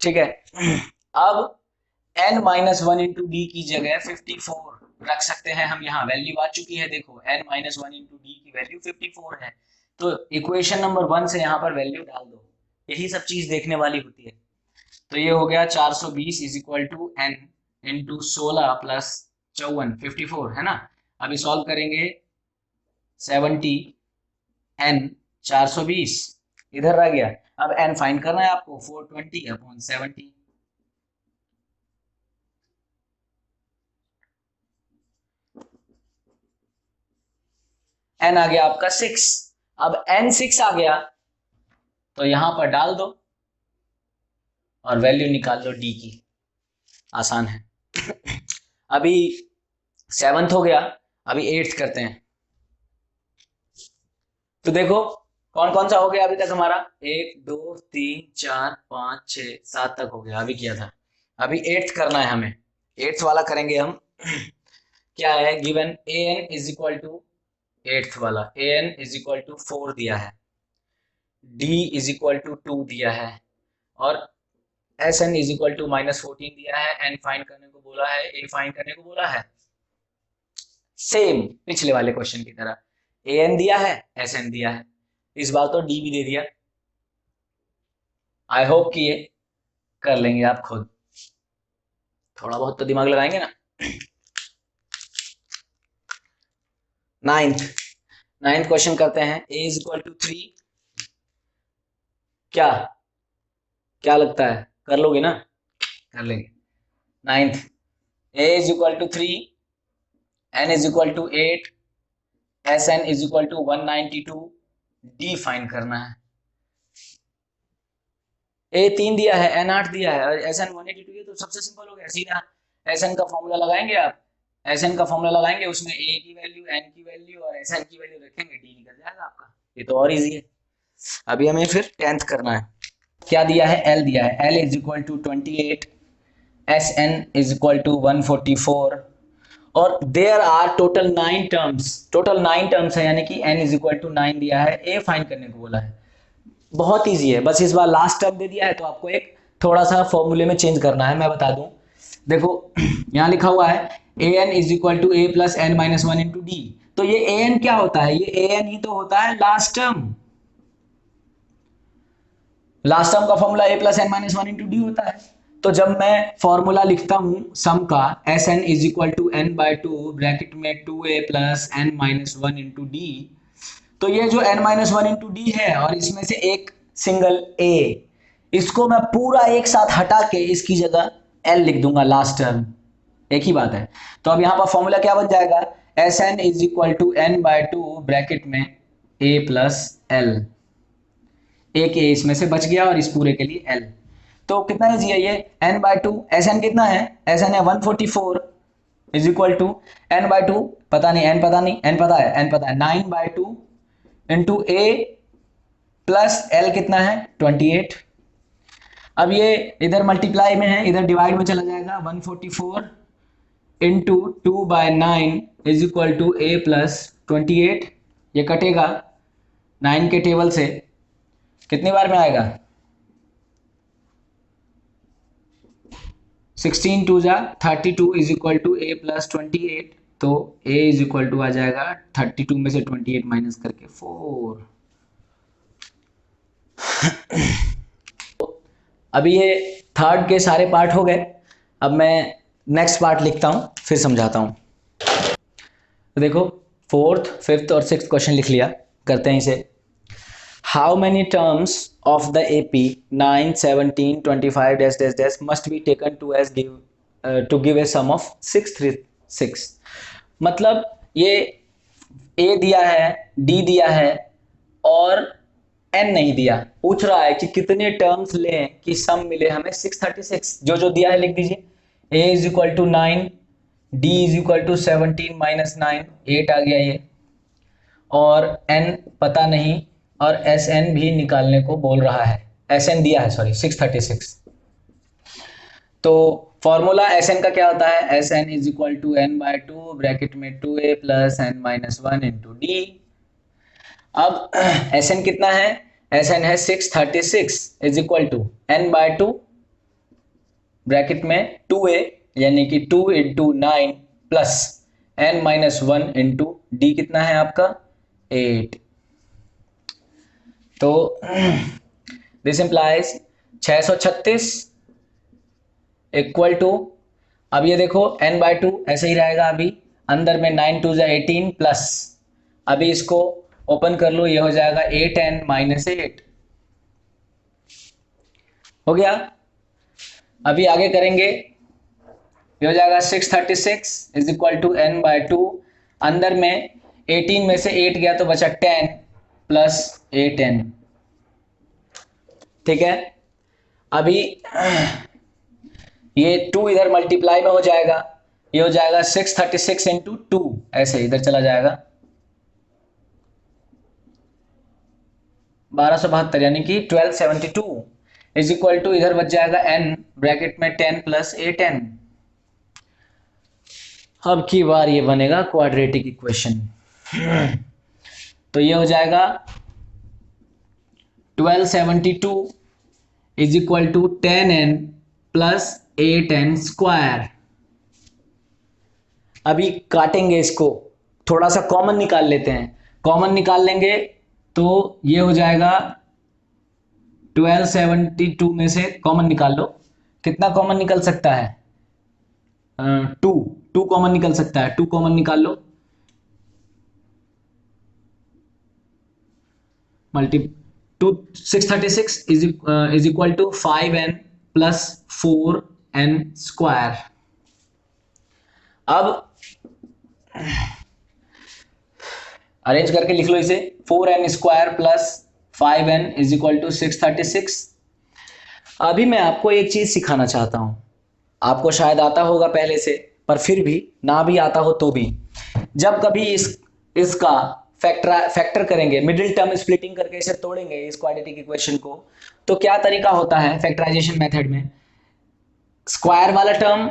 ठीक है। अब n माइनस 1 इंटू डी की जगह 54 रख सकते हैं हम, यहाँ वैल्यू आ चुकी है, देखो n माइनस 1 इंटू डी की वैल्यू 54 है। तो इक्वेशन नंबर 1 से यहाँ पर वैल्यू डाल दो, यही सब चीज देखने वाली होती है। तो ये हो गया 420 is equal to n into 16 plus 54, 54 है ना। अभी सॉल्व करेंगे, 70 n 420 इधर रह गया, अब n फाइंड करना है आपको, 420/70। n आ गया आपका 6। अब n 6 आ गया तो यहां पर डाल दो और वैल्यू निकाल लो d की, आसान है। अभी 7th हो गया, अभी 8th करते हैं। तो देखो कौन कौन सा हो गया अभी तक हमारा, 1 2 3 4 5 6 7 तक हो गया, अभी किया था। अभी 8th करना है हमें, 8th वाला करेंगे हम। क्या है given, an is equal to 8th वाला, an इज इक्वल टू 4 दिया है, d इज इक्वल टू 2 दिया है, और sn इज इक्वल टू -14 दिया है, n फाइंड करने को बोला है, a फाइंड करने को बोला है। सेम पिछले वाले क्वेश्चन की तरह, an दिया है sn दिया है, इस बार तो d भी दे दिया। आई होप कि ये कर लेंगे आप खुद, थोड़ा बहुत तो दिमाग लगाएंगे ना। 9th क्वेश्चन करते हैं, a इज इक्वल टू 3 क्या क्या लगता है, कर लोगे ना? कर लेंगे। Ninth, a is equal to 3, n is equal to 8, S n is equal to 192, d find करना है। ए 3 दिया है, एन 8 दिया है और एस एन 182 है, तो सबसे सिंपल हो गया सीधा। एस एन का फॉर्मूला लगाएंगे आप, एस एन का फॉर्मूला लगाएंगे, उसमें ए की वैल्यू, एन की वैल्यू और एस एन की वैल्यू रखेंगे, डी निकल जाएगा आपका। ये तो और इजी है। अभी हमें फिर 10th करना है। क्या दिया है? एल दिया है, l is equal to 28, S n is equal to 144 और there are total 9 terms, total 9 terms है, यानी कि n इज इक्वल टू 9 दिया है, ए फाइंड करने को बोला है। बहुत इजी है, बस इस बार लास्ट टर्म दे दिया है तो आपको एक थोड़ा सा फॉर्मूले में चेंज करना है। मैं बता दूं, देखो यहाँ लिखा हुआ है a n is equal to a plus n minus one into d, तो ये ए एन क्या होता है? ये ए एन ही तो होता है लास्ट टर्म। लास्ट टर्म का formula a plus n minus one into d होता है। तो जब मैं फॉर्मूला लिखता हूं सम का, S n is equal to n by two bracket में 2a plus n minus one into d, तो ये जो n minus one into d है और इसमें से एक सिंगल a, इसको मैं पूरा एक साथ हटा के इसकी जगह l लिख दूंगा लास्ट टर्म, एक ही बात है। तो अब यहाँ पर फॉर्मूला क्या बन जाएगा? S n is equal to n by two bracket में a प्लस एल, एक ए इसमें से बच गया और इस पूरे के लिए l। तो कितना इजी है ये? n by two, S n कितना है? एस एन है 144 is equal to n by two, पता नहीं n, पता नहीं n, पता है n, पता है 9 by two into A plus L कितना है? 28। अब ये इधर मल्टीप्लाई में है, इधर डिवाइड में चला जाएगा, 144 into 2 by 9 is equal to a plus 28। ये कटेगा 9 के टेबल से, कितनी बार में आएगा? 16 टू जा 32 is equal to a plus 28, तो a इज इक्वल टू आ जाएगा 32 में से 28 माइनस करके 4। अभी ये थर्ड के सारे पार्ट हो गए, अब मैं नेक्स्ट पार्ट लिखता हूं, फिर समझाता हूं। तो देखो, फोर्थ, फिफ्थ और सिक्स्थ क्वेश्चन लिख लिया, करते हैं इसे। How many terms of the AP 9, 17, 25 dash dash dash must be taken to as give to give a sum of 636। मतलब ये A दिया है, D दिया है और N नहीं दिया, पूछ रहा है कि कितने टर्म्स लें कि सम मिले हमें 636। जो जो दिया है लिख दीजिए। A is equal to 9, D is equal to 17 minus 9, 8 आ गया ये, और N पता नहीं, और एस एन भी निकालने को बोल रहा है। एस एन दिया है, सॉरी 636। तो फॉर्मूला एस एन का क्या होता है? S n is equal to n by two bracket में 2a plus n minus one into d. अब एस एन कितना है? एस एन है 636 is equal to n by two bracket में 2a यानी कि 2 into 9 plus n minus one into d कितना है आपका? 8। तो दिस इंप्लाइज 636 इक्वल टू, अब ये देखो n बाई टू ऐसे ही रहेगा, अभी अंदर में 9 टू जा 18 प्लस, अभी इसको ओपन कर लो, ये हो जाएगा 8n माइनस 8, हो गया। अभी आगे करेंगे, ये हो जाएगा 636 is equal to n by two, अंदर में 18 में से 8 गया तो बचा 10 प्लस 8n, ठीक है। अभी ये 2 इधर मल्टीप्लाई में हो जाएगा, ये हो जाएगा 636 इंटू 2, ऐसे इधर चला जाएगा 1272 यानी कि 1272 इज इक्वल टू, इधर बच जाएगा n ब्रैकेट में 10 प्लस 8n। अब की बार ये बनेगा क्वाड्रेटिक इक्वेशन। तो ये हो जाएगा 1272 is equal to 10n plus 8n square. अभी काटेंगे इसको, थोड़ा सा कॉमन निकाल लेते हैं, कॉमन निकाल लेंगे तो ये हो जाएगा 1272 में से कॉमन निकाल लो, कितना कॉमन निकल सकता है? 2 कॉमन निकल सकता है, 2 कॉमन निकाल लो, 636 is equal to 5n plus 4n square. अब अरेंज करके लिख लो इसे, 4n square plus 5n is equal to 636। अभी मैं आपको एक चीज सिखाना चाहता हूं, आपको शायद आता होगा पहले से, पर फिर भी ना भी आता हो तो भी, जब कभी इसका फैक्टर करेंगे, मिडिल टर्म स्प्लिटिंग करके इसे तोड़ेंगे इस क्वाड्रेटिक इक्वेशन को, तो क्या तरीका होता है फैक्टराइजेशन मेथड में, स्क्वायर वाला टर्म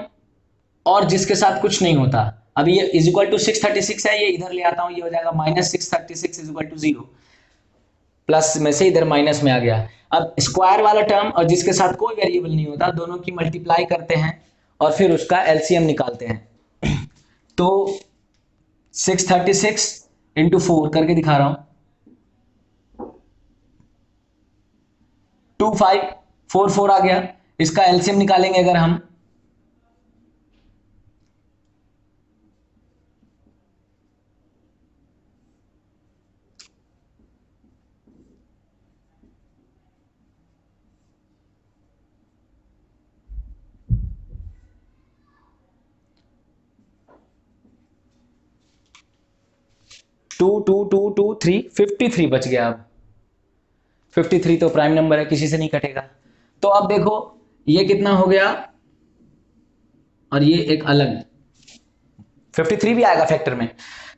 और जिसके साथ कुछ नहीं होता। अभी ये इज इक्वल टू 636 है, ये इधर ले आता हूं, ये हो जाएगा minus 636 is equal to 0, plus में से इधर माइनस में आ गया। अब स्क्वायर वाला टर्म और जिसके साथ कोई वेरिएबल नहीं होता, दोनों की मल्टीप्लाई करते हैं और फिर उसका एलसीएम निकालते हैं। तो 636 इंटू 4 करके दिखा रहा हूं, 2544 आ गया। इसका एलसीएम निकालेंगे अगर हम, टू टू टू टू 3 53 बच गया। अब 53 तो प्राइम नंबर है, किसी से नहीं कटेगा। तो अब देखो ये कितना हो गया और ये एक अलग 53 भी आएगा फैक्टर में।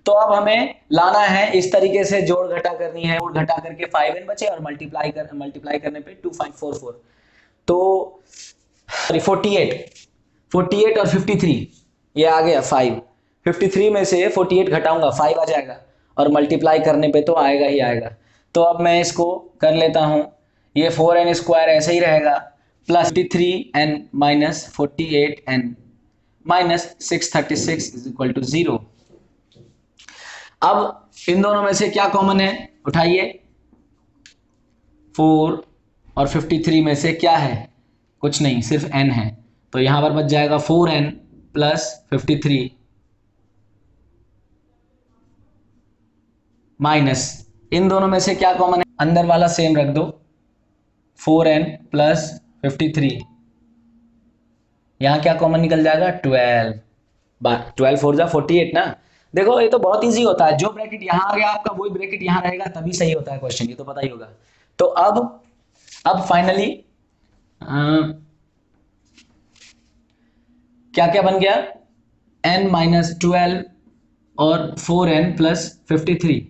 तो अब हमें लाना है इस तरीके से, जोड़ घटा करनी है, जोड़ घटा करके 5n बचे और मल्टीप्लाई करने पे 2544, तो 48 और 53 ये आ गया 5, 53 में से 48 घटाऊंगा 5 आ जाएगा और मल्टीप्लाई करने पे तो आएगा ही आएगा। तो अब मैं इसको कर लेता हूं, ये 4n स्क्वायर ऐसे ही रहेगा, plus 53n minus 48n minus 636 is equal to 0। अब इन दोनों में से क्या कॉमन है, उठाइए, 4 और 53 में से क्या है, कुछ नहीं, सिर्फ n है। तो यहां पर बच जाएगा 4n प्लस 53 माइनस, इन दोनों में से क्या कॉमन है, अंदर वाला सेम रख दो, 4n प्लस 53, यहां क्या कॉमन निकल जाएगा, 12 4 जा 48 ना। देखो ये तो बहुत इजी होता है, जो ब्रैकेट यहां आ गया आपका वही ब्रैकेट यहां रहेगा, तभी सही होता है क्वेश्चन, ये तो पता ही होगा। तो अब फाइनली क्या क्या बन गया, n माइनस 12 और 4n प्लस 53।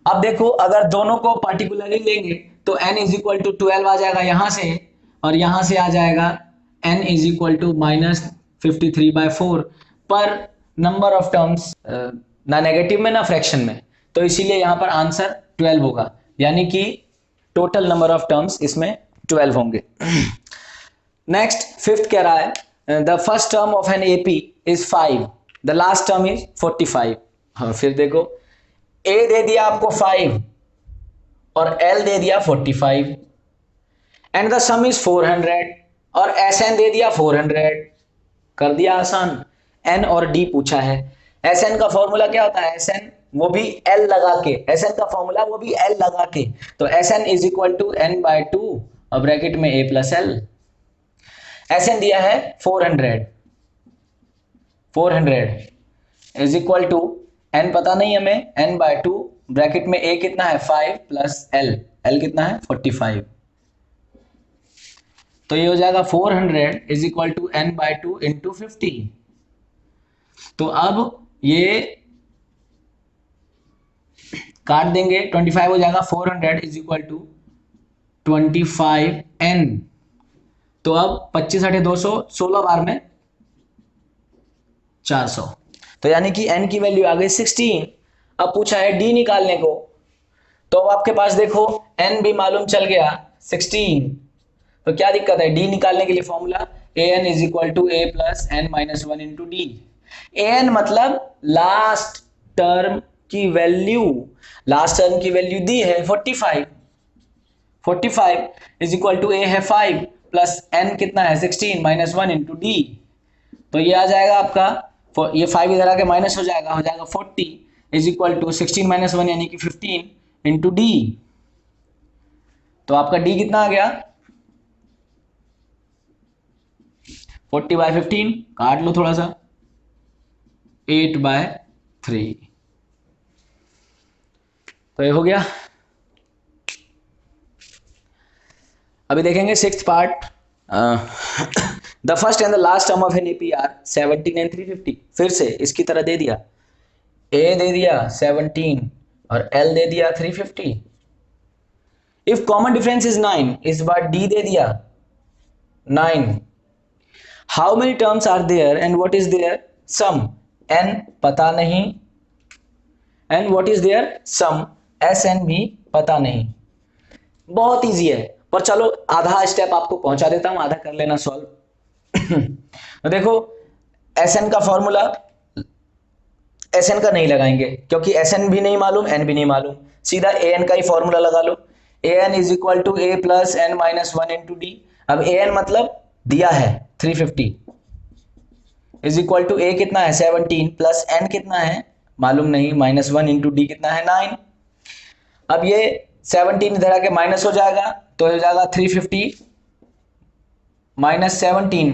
अब देखो अगर दोनों को पार्टिकुलरली लेंगे तो n इज इक्वल टू 12 आ जाएगा यहां से, और यहां से आ जाएगा n is equal to minus 53/4, पर नंबर ऑफ टर्म्स ना नेगेटिव में ना फ्रैक्शन में, तो इसीलिए यहां पर आंसर 12 होगा, यानी कि टोटल नंबर ऑफ टर्म्स इसमें 12 होंगे। नेक्स्ट फिफ्थ कह रहा है, the first term of an AP is 5, the last term is 45। हाँ, फिर देखो a दे दिया आपको 5 और l दे दिया 45 एंड द सम इज 400 और Sn दे दिया 400, कर दिया आसान। n और d पूछा है, Sn का फॉर्मूला क्या होता है, Sn वो भी l लगा के, Sn का फॉर्मूला वो भी l लगा के, तो Sn is equal to n/2 और ब्रैकेट में a प्लस l। Sn दिया है 400 इज इक्वल टू n पता नहीं हमें, n/2 ब्रैकेट में a कितना है 5 प्लस l कितना है 45, तो ये हो जाएगा 400 is equal to n/2 into 50। तो अब ये काट देंगे, 25 हो जाएगा, 400 इज इक्वल टू 25n। तो अब 25 × 200, 16 बार में 400, तो यानी कि n की वैल्यू आ गई 16। अब पूछा है d निकालने को, तो अब आपके पास देखो n भी मालूम चल गया 16, तो क्या दिक्कत है, d निकालने के लिए formula an is equal to a plus n minus 1 into d. an मतलब लास्ट टर्म की वैल्यू, लास्ट टर्म की वैल्यू दी है 45 इज इक्वल टू a है 5 प्लस n कितना है 16 माइनस 1 इंटू डी। तो ये आ जाएगा आपका, ये 5 इधर आके माइनस हो जाएगा 40 इज इक्वल टू 16 माइनस 1 यानी कि 15 इंटू डी। तो आपका डी कितना आ गया 40/15, काट लो थोड़ा सा, 8/3। तो ये हो गया। अभी देखेंगे sixth part. The first and the last term of an AP are 17 and 350। फिर से इसकी तरह दे दिया, ए दे दिया 17 और एल दे दिया 350। इफ कॉमन डिफरेंस इज 9, इस बार डी दे दिया 9। How many terms are there and what is their sum, n पता नहीं, and what is their sum, S n भी पता नहीं। बहुत इजी है, पर चलो आधा स्टेप आपको पहुंचा देता हूं, आधा कर लेना सॉल्व। तो देखो एस एन का फॉर्मूला, एस एन का नहीं लगाएंगे क्योंकि एस एन भी नहीं मालूम, एन भी नहीं मालूम, सीधा ए एन का ही फॉर्मूला लगा लो। A n is equal to a plus n minus 1 into d. अब ए एन मतलब दिया है 350 इज इक्वल टू ए कितना है 17 प्लस एन कितना है मालूम नहीं, माइनस 1 इंटू डी कितना है 9। अब ये 17 इधर आके माइनस हो जाएगा, तो हो जाएगा 350 माइनस 17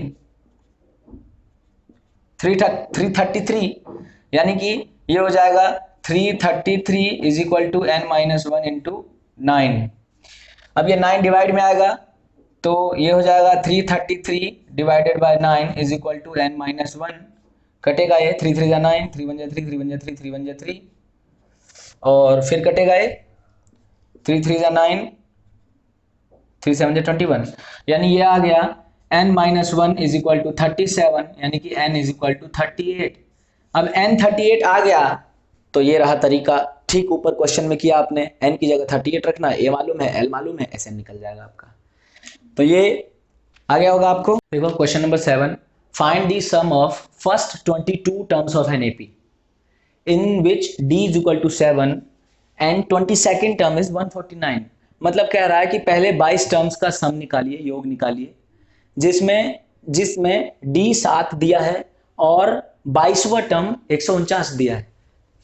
333, यानी कि ये हो जाएगा 333 is equal to n minus 1 into 9। अब ये 9 डिवाइड में आएगा, तो ये हो जाएगा 333 divided by 9 is equal to n minus 1। कटेगा ये 3 3 9, 3 1 3, 3 1 3, 3 1 3, और फिर कटेगा ये 3 3 9, 3 7 21, यानी ये आ गया n minus 1 is equal to 37, यानी कि n इज इक्वल टू 38। अब n 38 आ गया, तो ये रहा तरीका, ठीक ऊपर क्वेश्चन में किया आपने, n की जगह 38 रखना, a मालूम है, l मालूम है, SN निकल जाएगा आपका। तो ये आ गया होगा आपको। देखो question number 7, find the sum of first 22 terms of an AP in which d is equal to 7 and 22nd term is 149। मतलब कह रहा है कि पहले 22 टर्म्स का सम निकालिए, योग निकालिए, जिसमें d 7 दिया है और 22वां टर्म 149 दिया है।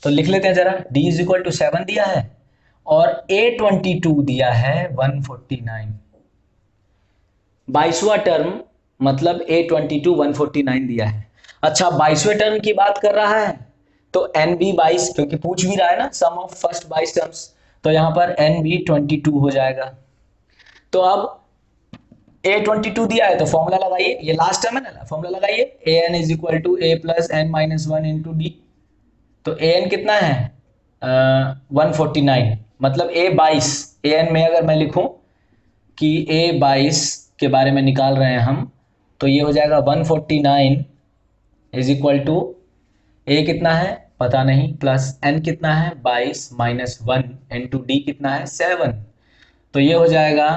तो लिख लेते हैं जरा, d इज इक्वल टू 7 दिया है और a22 दिया है 149। 22वां टर्म मतलब a22 149 दिया है। अच्छा 22वें टर्म की बात कर रहा है तो n भी 22, क्योंकि पूछ भी रहा है ना सम ऑफ फर्स्ट 22 टर्म्स, तो यहां पर n भी 22 हो जाएगा। तो अब a22 दिया है तो फॉर्मूला लगाइए, ये लास्ट टर्म है ना, फॉर्मूला लगाइए, an is equal to a plus n minus 1 into d. तो an कितना है 149, मतलब a 22, an में अगर मैं लिखूं कि a 22 के बारे में निकाल रहे हैं हम, तो ये हो जाएगा 149 इज इक्वल टू a कितना है पता नहीं, प्लस n कितना है 22 माइनस 1 इंटू डी कितना है 7। तो ये हो जाएगा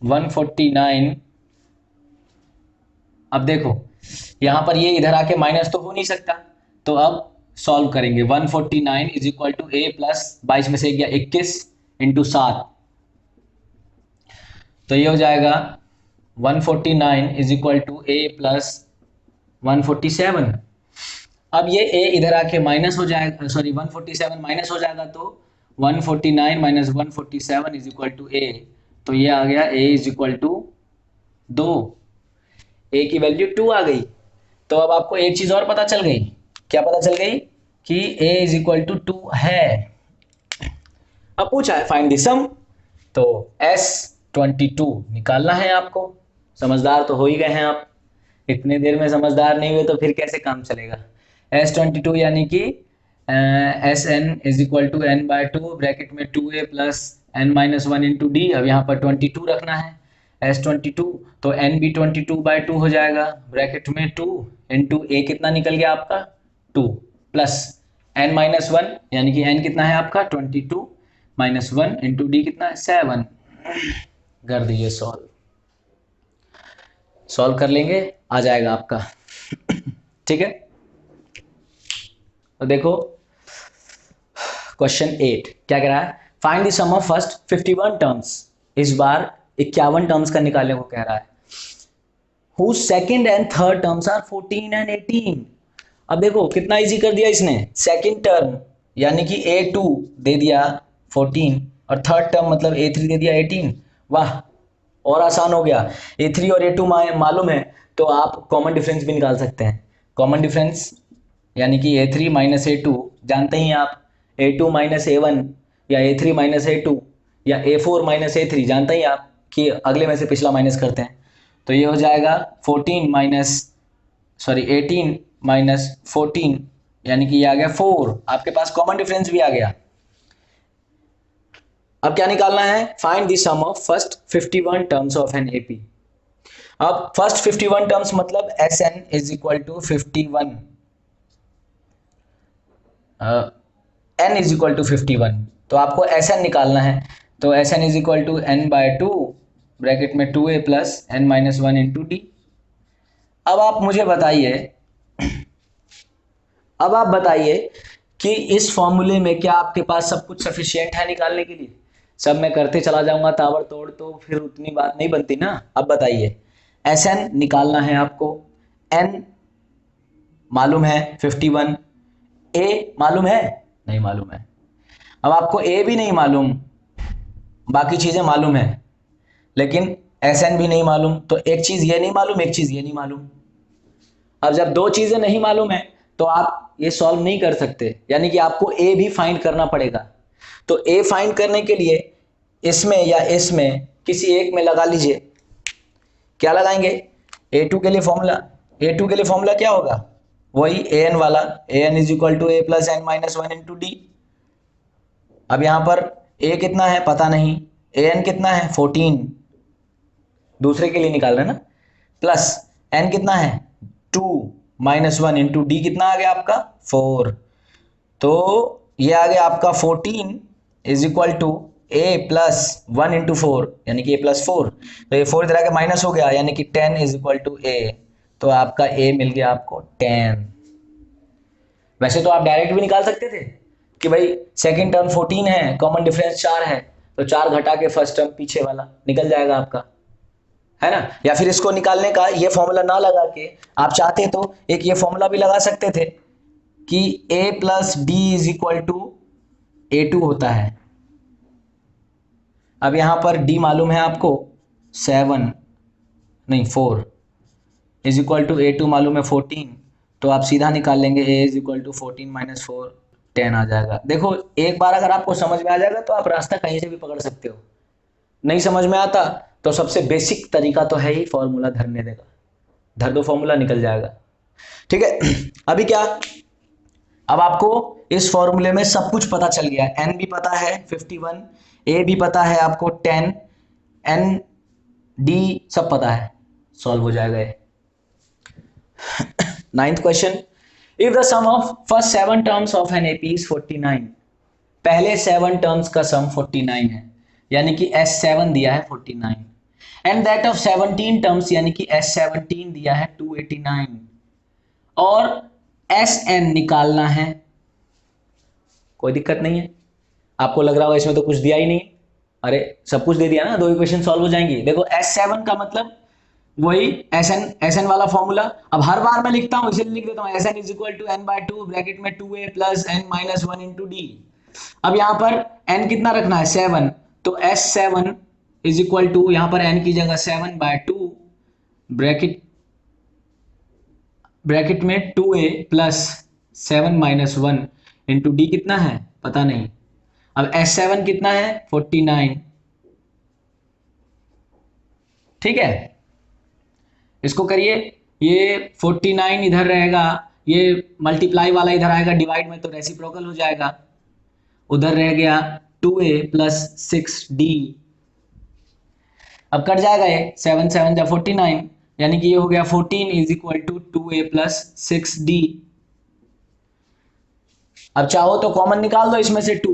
149। अब देखो यहां पर ये इधर आके माइनस तो हो नहीं सकता, तो अब सॉल्व करेंगे। 149 is equal to a plus 22 में से गया 21 इंटू 7, तो ये हो जाएगा 149 is equal to a plus 147। अब ये a इधर आके माइनस हो जाएगा, सॉरी 147 माइनस हो जाएगा, तो 149 minus 147 is equal to a। तो ये आ गया a is equal to 2, a की वैल्यू 2 आ गई। तो अब आपको एक चीज और पता चल गई, क्या पता चल गई कि a इज इक्वल टू 2 है। अब पूछा है फाइंड द सम, तो S22 निकालना है आपको। समझदार तो हो ही गए हैं आप, इतने देर में समझदार नहीं हुए तो फिर कैसे काम चलेगा। S22 यानी कि SN is equal to n by 2 bracket में 2a plus n minus 1 into d. अब यहाँ पर 22 रखना है S22, तो n भी 22/2 हो जाएगा, ब्रैकेट में 2 इंटू a कितना निकल गया आपका 2 प्लस n माइनस 1, यानी कि n कितना है आपका 22 माइनस 1 इंटू डी कितना है 7। कर दीजिए सॉल्व कर लेंगे, आ जाएगा आपका। ठीक है, तो देखो क्वेश्चन 8 क्या कह रहा है, find the sum of first 51 terms. इस बार 51 टर्म्स का निकालने को कह रहा है। whose second and third terms are 14 and 18। अब देखो कितना इजी कर दिया इसने, सेकेंड टर्म यानी कि a2 दे दिया 14 और थर्ड टर्म मतलब a3 दे दिया 18, वाह, और आसान हो गया। A3 और A2 मालूम है तो आप कॉमन डिफरेंस भी निकाल सकते हैं। कॉमन डिफरेंस यानी कि A3 माइनस A2 जानते ही आप, A2 माइनस A1 या A3 माइनस A2 या A4 माइनस A3 जानते ही आप कि अगले में से पिछला माइनस करते हैं। तो ये हो जाएगा 18 माइनस 14 यानी कि ये आ गया 4। आपके पास कॉमन डिफरेंस भी आ गया। अब क्या निकालना है? Find the sum of first 51 terms of an AP. अब फर्स्ट 51 टर्म्स मतलब Sn is equal to 51, n is equal to 51, तो आपको Sn निकालना है। तो Sn is equal to n by 2 bracket में 2a plus n minus 1 into d. अब आप मुझे बताइए, अब आप बताइए कि इस फॉर्मूले में क्या आपके पास सब कुछ सफिशिएंट है निकालने के लिए? सब मैं करते चला जाऊंगा ताबड़तोड़ तो फिर उतनी बात नहीं बनती ना। अब बताइए, Sn निकालना है आपको, n मालूम है 51, a मालूम है? नहीं मालूम है। अब आपको a भी नहीं मालूम, बाकी चीजें मालूम है, लेकिन Sn भी नहीं मालूम, तो एक चीज ये नहीं मालूम, एक चीज ये नहीं मालूम। अब जब दो चीजें नहीं मालूम है तो आप ये सॉल्व नहीं कर सकते, यानी कि आपको a भी फाइंड करना पड़ेगा। तो a फाइंड करने के लिए इसमें या इसमें किसी एक में लगा लीजिए। क्या लगाएंगे? A2 के लिए फॉर्मूला, A2 के लिए फॉर्मूला क्या होगा? वही an वाला, an is equal to a plus n minus 1 into d. अब यहां पर a कितना है पता नहीं, an कितना है 14, दूसरे के लिए निकाल रहे हैं ना, प्लस n कितना है 2 माइनस 1 इंटू डी कितना आ गया आपका 4। तो ये आ गया आपका 14 is equal to a plus 1 into 4 यानी कि a प्लस 4। तो ये 4 इधर आके माइनस हो गया यानी कि 10 इज इक्वल टू a। तो आपका a मिल गया आपको 10। वैसे तो आप डायरेक्ट भी निकाल सकते थे कि भाई सेकंड टर्म 14 है, कॉमन डिफरेंस 4 है, तो 4 घटा के फर्स्ट टर्म पीछे वाला निकल जाएगा आपका, है ना। या फिर इसको निकालने का ये फॉर्मूला ना लगा के आप चाहते तो एक ये फॉर्मूला भी लगा सकते थे कि a plus d is equal to A2 होता है। अब यहां पर d मालूम है आपको 7 नहीं 4 इज इक्वल टू A2 मालूम है 14, तो आप सीधा निकाल लेंगे a is equal to 14 minus 4 10 आ जाएगा। देखो एक बार अगर आपको समझ में आ जाएगा तो आप रास्ता कहीं से भी पकड़ सकते हो, नहीं समझ में आता तो सबसे बेसिक तरीका तो है ही फॉर्मूला धरने देगा, धर दो फॉर्मूला निकल जाएगा। ठीक है, अभी क्या, अब आपको इस फॉर्मूले में सब कुछ पता चल गया, n भी पता है 51, a भी पता है आपको 10, n d सब पता है, सॉल्व हो जाएगा ये। 9th question, if the sum of first 7 terms of an AP is 49, पहले 7 टर्म्स का सम 49 है यानी कि S7 दिया है 49, एंड दैट ऑफ 17 टर्म्स यानी कि S17 दिया है 289, और Sn निकालना है। कोई दिक्कत नहीं है, आपको लग रहा होगा इसमें तो कुछ दिया ही नहीं, अरे सब कुछ दे दिया ना, दो इक्वेशन सॉल्व हो जाएंगी। देखो S7 का मतलब वही Sn वाला फॉर्मूला, अब हर बार मैं लिखता हूं इसलिए लिख देता हूं Sn is equal to n by 2 bracket में 2a plus n minus 1 into d. अब यहां पर n कितना रखना है 7, तो S7 इज इक्वल टू यहां पर n की जगह 7 बाय 2 ब्रैकेट में 2a plus 7 minus 1 into d कितना है पता नहीं। अब S7 कितना है 49, ठीक है, इसको करिए, ये 49 इधर रहेगा, ये मल्टीप्लाई वाला इधर आएगा, डिवाइड में तो रेसिप्रोकल हो जाएगा, उधर रह गया 2a प्लस 6d। अब कट जाएगा ये 7 7 जा 49 यानी कि ये हो गया 14 is equal to 2a plus 6d। अब चाहो तो कॉमन निकाल दो इसमें से 2,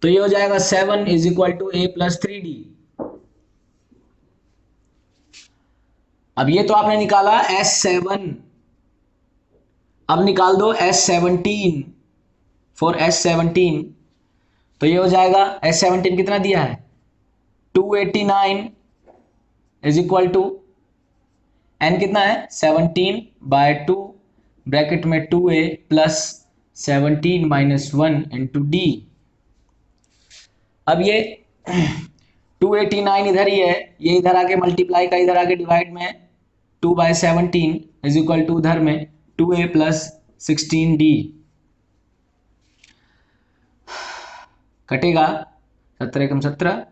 तो ये हो जाएगा 7 is equal to a plus 3d। अब ये तो आपने निकाला S7, अब निकाल दो S17 फॉर S17, तो ये हो जाएगा S17 कितना दिया है 289 इज इक्वल टू n कितना है 17 बाय 2 ब्रैकेट में 2a plus 17 minus 1 into d. अब ये 289 इधर ही है, ये इधर आके मल्टीप्लाई का इधर आके डिवाइड में 2/17 इज इक्वल टू उधर में 2a प्लस 16d कटेगा 17 एकम 17,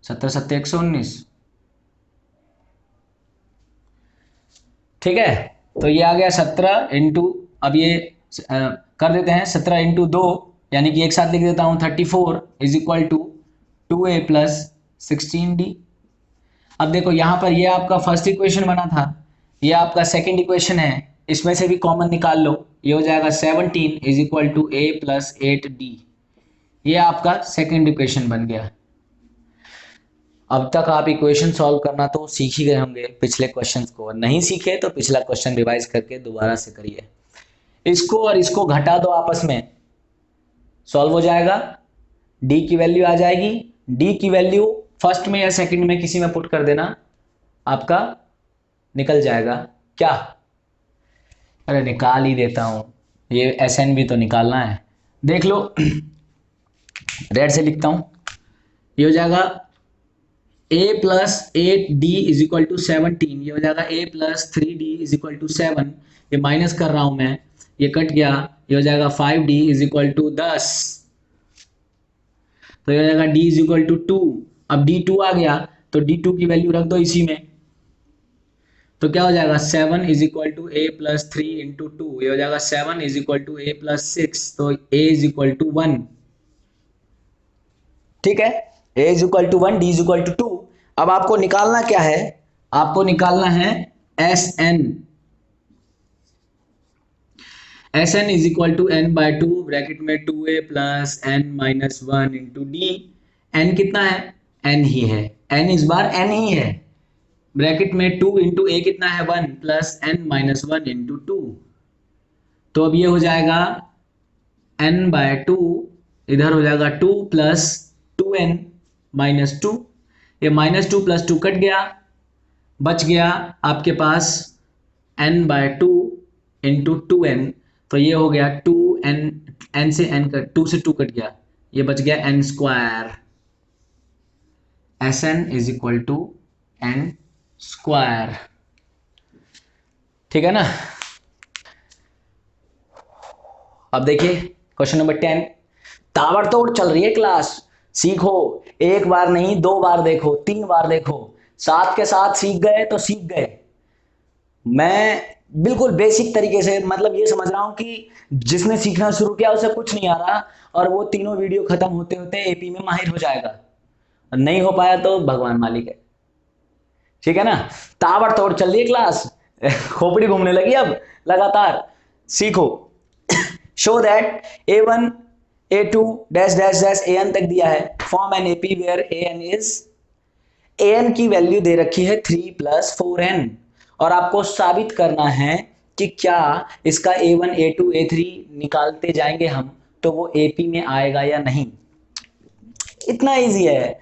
17 7 119। ठीक है, तो ये आ गया 17 इंटू, अब ये कर देते हैं 17 इंटू 2 यानी कि एक साथ लिख देता हूं 34 is equal to 2a plus 16d। अब देखो यहाँ पर ये आपका फर्स्ट इक्वेशन बना था, ये आपका सेकंड इक्वेशन है, इसमें से भी कॉमन निकाल लो, ये हो जाएगा 17 is equal to a plus 8d। ये आपका सेकंड इक्वेशन बन गया। अब तक आप इक्वेशन सॉल्व करना तो सीख ही गए होंगे पिछले क्वेश्चंस को, नहीं सीखे तो पिछला क्वेश्चन रिवाइज करके दोबारा से करिए। इसको और इसको घटा दो, आपस में सॉल्व हो जाएगा, d की वैल्यू आ जाएगी, d की वैल्यू फर्स्ट में या सेकंड में किसी में पुट कर देना, आपका निकल जाएगा क्या। अरे निकाल ही देता हूं, ये SN भी तो निकालना है, देख लो रेड से लिखता हूं, ये हो जाएगा a plus 8d is equal to 17, ये हो जाएगा a plus 3d is equal to 7, ये माइनस कर रहा हूं मैं, ये कट गया, ये हो जाएगा 5d इज इक्वल टू 10, तो ये हो जाएगा d इज इक्वल टू 2। अब d2 आ गया तो d2 की वैल्यू रख दो इसी में, तो क्या हो जाएगा 7 is equal to a plus 3 into 2, ये हो जाएगा 7 is equal to a plus 6, तो a इज इक्वल टू 1। ठीक है, a is equal to 1, d is equal to 2। अब आपको निकालना क्या है, आपको निकालना है SN। SN is equal to n by 2 bracket में 2a plus n minus 1 into d. n कितना है, n ही है, n इस बार n ही है, ब्रैकेट में 2 इंटू a कितना है 1 प्लस n माइनस 1 इंटू 2। तो अब ये हो जाएगा n बाय 2, इधर हो जाएगा 2 प्लस 2n माइनस 2, ये माइनस 2 प्लस 2 कट गया, बच गया आपके पास n बाय 2 इंटू 2n, तो ये हो गया 2n, n से n कट, 2 से 2 कट गया, ये बच गया n square. SN is equal to n square. ठीक है ना। अब देखिए क्वेश्चन नंबर 10, ताबड़तोड़ चल रही है क्लास, सीखो, एक बार नहीं 2 बार देखो, 3 बार देखो, साथ के साथ सीख गए तो सीख गए। मैं बिल्कुल बेसिक तरीके से, मतलब ये समझ रहा हूं कि जिसने सीखना शुरू किया उसे कुछ नहीं आ रहा, और वो तीनों वीडियो खत्म होते होते AP में माहिर हो जाएगा, नहीं हो पाया तो भगवान मालिक है। ठीक है ना, ताबड़तोड़ चल रही है क्लास, खोपड़ी घूमने लगी, अब लगातार सीखो। Show that A1 A2 dash dash dash AN तक दिया है, form an AP where AN is, AN की वैल्यू दे रखी है 3 प्लस 4n, और आपको साबित करना है कि क्या इसका A1 A2 A3 निकालते जाएंगे हम तो वो AP में आएगा या नहीं। इतना इजी है,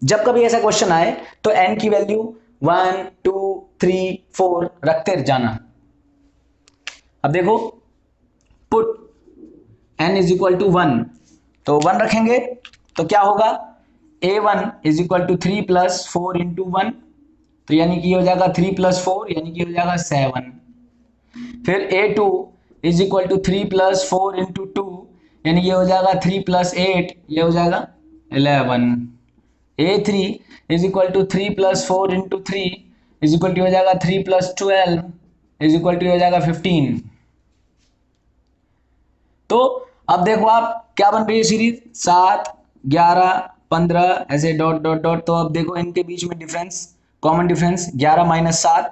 जब कभी ऐसा क्वेश्चन आए तो n की वैल्यू 1 2 3 4 रखते जाना। अब देखो, put n is equal to 1, तो 1 रखेंगे तो क्या होगा, A1 is equal to 3 plus 4 into 1, तो यानी कि हो जाएगा 3 प्लस 4 यानी कि हो जाएगा 7। फिर A2 is equal to 3 plus 4 into 2, यानी ये हो जाएगा 3 प्लस 8, ये हो जाएगा 11। A3 is equal to 3 plus 4 into 3 is equal to हो जाएगा 3 प्लस 12 इज इक्वल टू हो जाएगा 15। तो अब देखो आप क्या बन रही है सीरीज, 7 11 15 ऐसे डॉट डॉट डॉट। तो अब देखो इनके बीच में डिफरेंस, कॉमन डिफरेंस 11 माइनस 7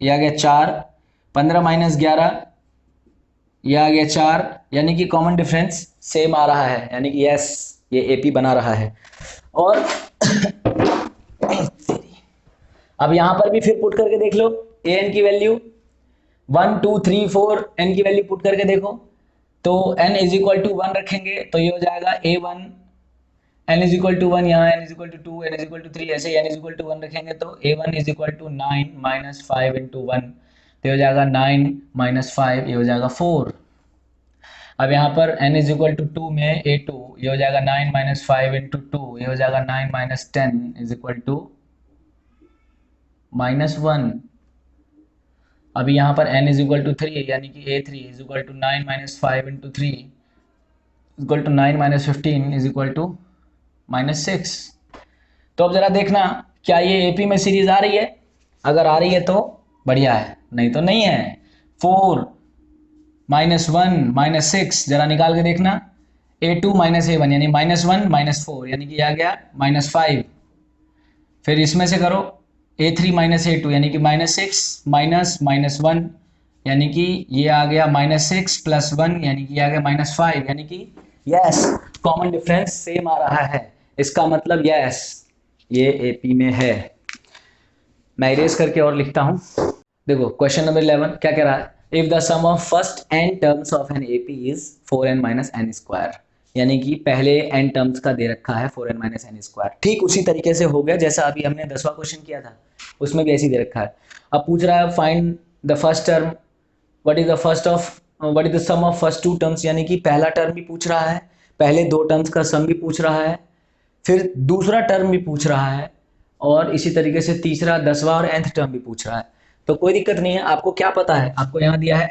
ये आ गया 4, 15 माइनस 11 ये आ गया 4, यानी कि कॉमन डिफरेंस सेम आ रहा है, यानी कि यस ये AP बना रहा है। और अब यहां पर भी फिर पुट करके देख लो, AN की वैल्यू 1 2 3 4 n की वैल्यू पुट करके देखो, तो n इज इक्वल टू 1 रखेंगे तो ये हो जाएगा A1 n is equal to 1, यहाँ n is equal to 2, n is equal to 3, ऐसे n इज इक्वल टू 1 रखेंगे तो A1 is equal to 9 minus 5 into 1, तो हो जाएगा 9 माइनस 5, ये हो जाएगा 4। अब यहाँ पर n इज इक्वल टू 2 में a2 ये हो जाएगा 9 माइनस 5 इंटू 2, ये हो जाएगा 9 माइनस 10 इज इक्वल टू -1। अभी यहाँ पर n इज इक्वल टू 3 यानी कि a3 is equal to 9 minus 5 into 3 equal to 9 माइनस 15 इज इक्वल टू -6। तो अब जरा देखना क्या ये AP में सीरीज आ रही है, अगर आ रही है तो बढ़िया है, नहीं तो नहीं है। 4 -1 -6 जरा निकाल के देखना, A2 माइनस A1 यानी -1 -4 यानी कि आ गया -5। फिर इसमें से करो A3 माइनस A2 यानी कि -6 माइनस -1 यानी कि ये आ गया -6 प्लस 1 यानी कि आ गया -5 यानी कि यस कॉमन डिफरेंस सेम आ रहा है। इसका मतलब यस ये AP में है। मैं इरेज करके और लिखता हूं। देखो क्वेश्चन नंबर 11 क्या कह रहा है, if the sum of first n terms of an AP is 4n minus n square, यानी कि पहले n टर्म्स का दे रखा है 4n माइनस n स्क्वायर। ठीक उसी तरीके से हो गया जैसा अभी हमने 10वां क्वेश्चन किया था, उसमें भी ऐसे ही दे रखा है। अब पूछ रहा है find the first term, what is the sum of first two terms, यानी कि पहला टर्म भी पूछ रहा है, पहले दो टर्म्स का सम भी पूछ रहा है, फिर दूसरा टर्म भी पूछ रहा है, और इसी तरीके से तीसरा 10वां और nth टर्म भी पूछ रहा है। तो कोई दिक्कत नहीं है। आपको क्या पता है, आपको यहाँ दिया है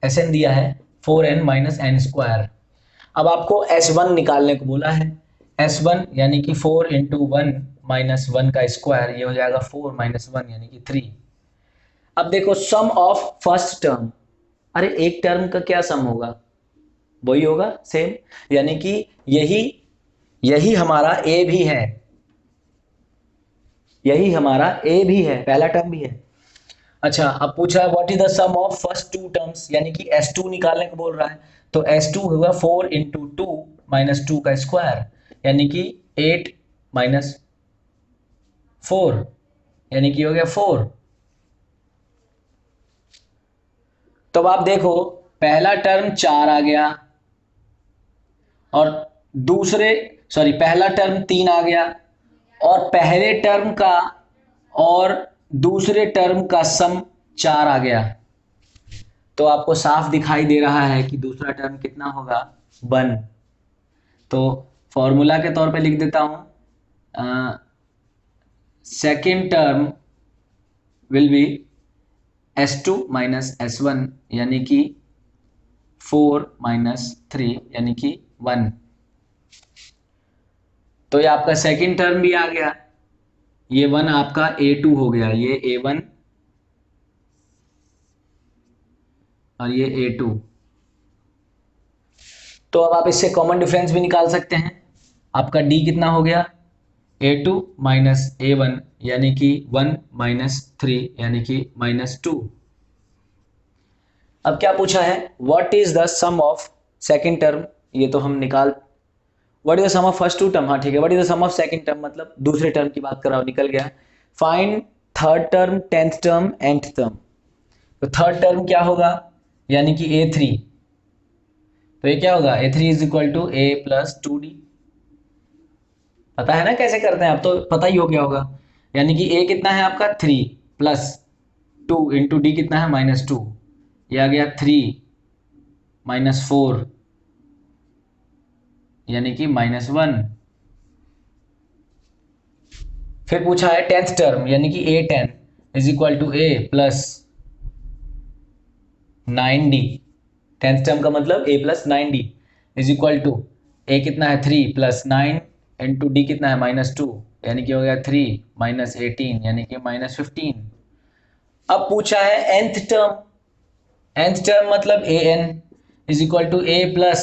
SN दिया है 4n माइनस n स्क्वायर। अब आपको S1 निकालने को बोला है। S1 यानी कि 4 इंटू 1 माइनस 1 का स्क्वायर, ये हो जाएगा 4 माइनस 1 यानी कि 3। अब देखो सम ऑफ फर्स्ट टर्म, अरे एक टर्म का क्या सम होगा, वही होगा सेम, यानी कि यही हमारा A भी है, यही हमारा A भी है, पहला टर्म भी है। अच्छा अब पूछा है what is the sum of first two terms, यानी कि S2 निकालने को बोल रहा है। तो S2 होगा 4 इंटू 2 माइनस 2 का स्क्वायर यानी कि 8 माइनस 4 यानी कि हो गया 4। तो अब आप देखो पहला टर्म 4 आ गया और पहला टर्म 3 आ गया और पहले टर्म का और दूसरे टर्म का सम 4 आ गया। तो आपको साफ दिखाई दे रहा है कि दूसरा टर्म कितना होगा 1। तो फॉर्मूला के तौर पे लिख देता हूं, second term will be S2 minus S1 यानी कि 4 माइनस 3 यानी कि 1। तो ये आपका सेकेंड टर्म भी आ गया, ये 1 आपका A2 हो गया, ये A1 और ये A2। तो अब आप इससे कॉमन डिफरेंस भी निकाल सकते हैं। आपका D कितना हो गया A2 माइनस A1 यानी कि 1 माइनस 3 यानी कि -2। अब क्या पूछा है what is the sum of second term, ये तो हम निकाल, what is the sum of first two term, हाँ ठीक है, what is the sum of second term मतलब दूसरे टर्म की बात कर रहा हूं, निकल गया। Find third term, 10th term, nth term. तो थर्ड टर्म क्या होगा यानी कि A3, तो ये क्या होगा A3 is equal to A plus 2D। पता है ना कैसे करते हैं, अब तो पता ही हो गया होगा। यानी कि A कितना है आपका 3 प्लस 2 इंटू D कितना है -2, ये आ गया 3 माइनस 4 यानी कि -1। फिर पूछा है 10th टर्म यानी कि A10 is equal to A plus 9D। 10th term का मतलब A plus 9D is equal to A कितना है 3 प्लस 9 इंटू D कितना है -2 यानी कि हो गया 3 माइनस 18 यानी कि -15। अब पूछा है nth टर्म मतलब AN is equal to A plus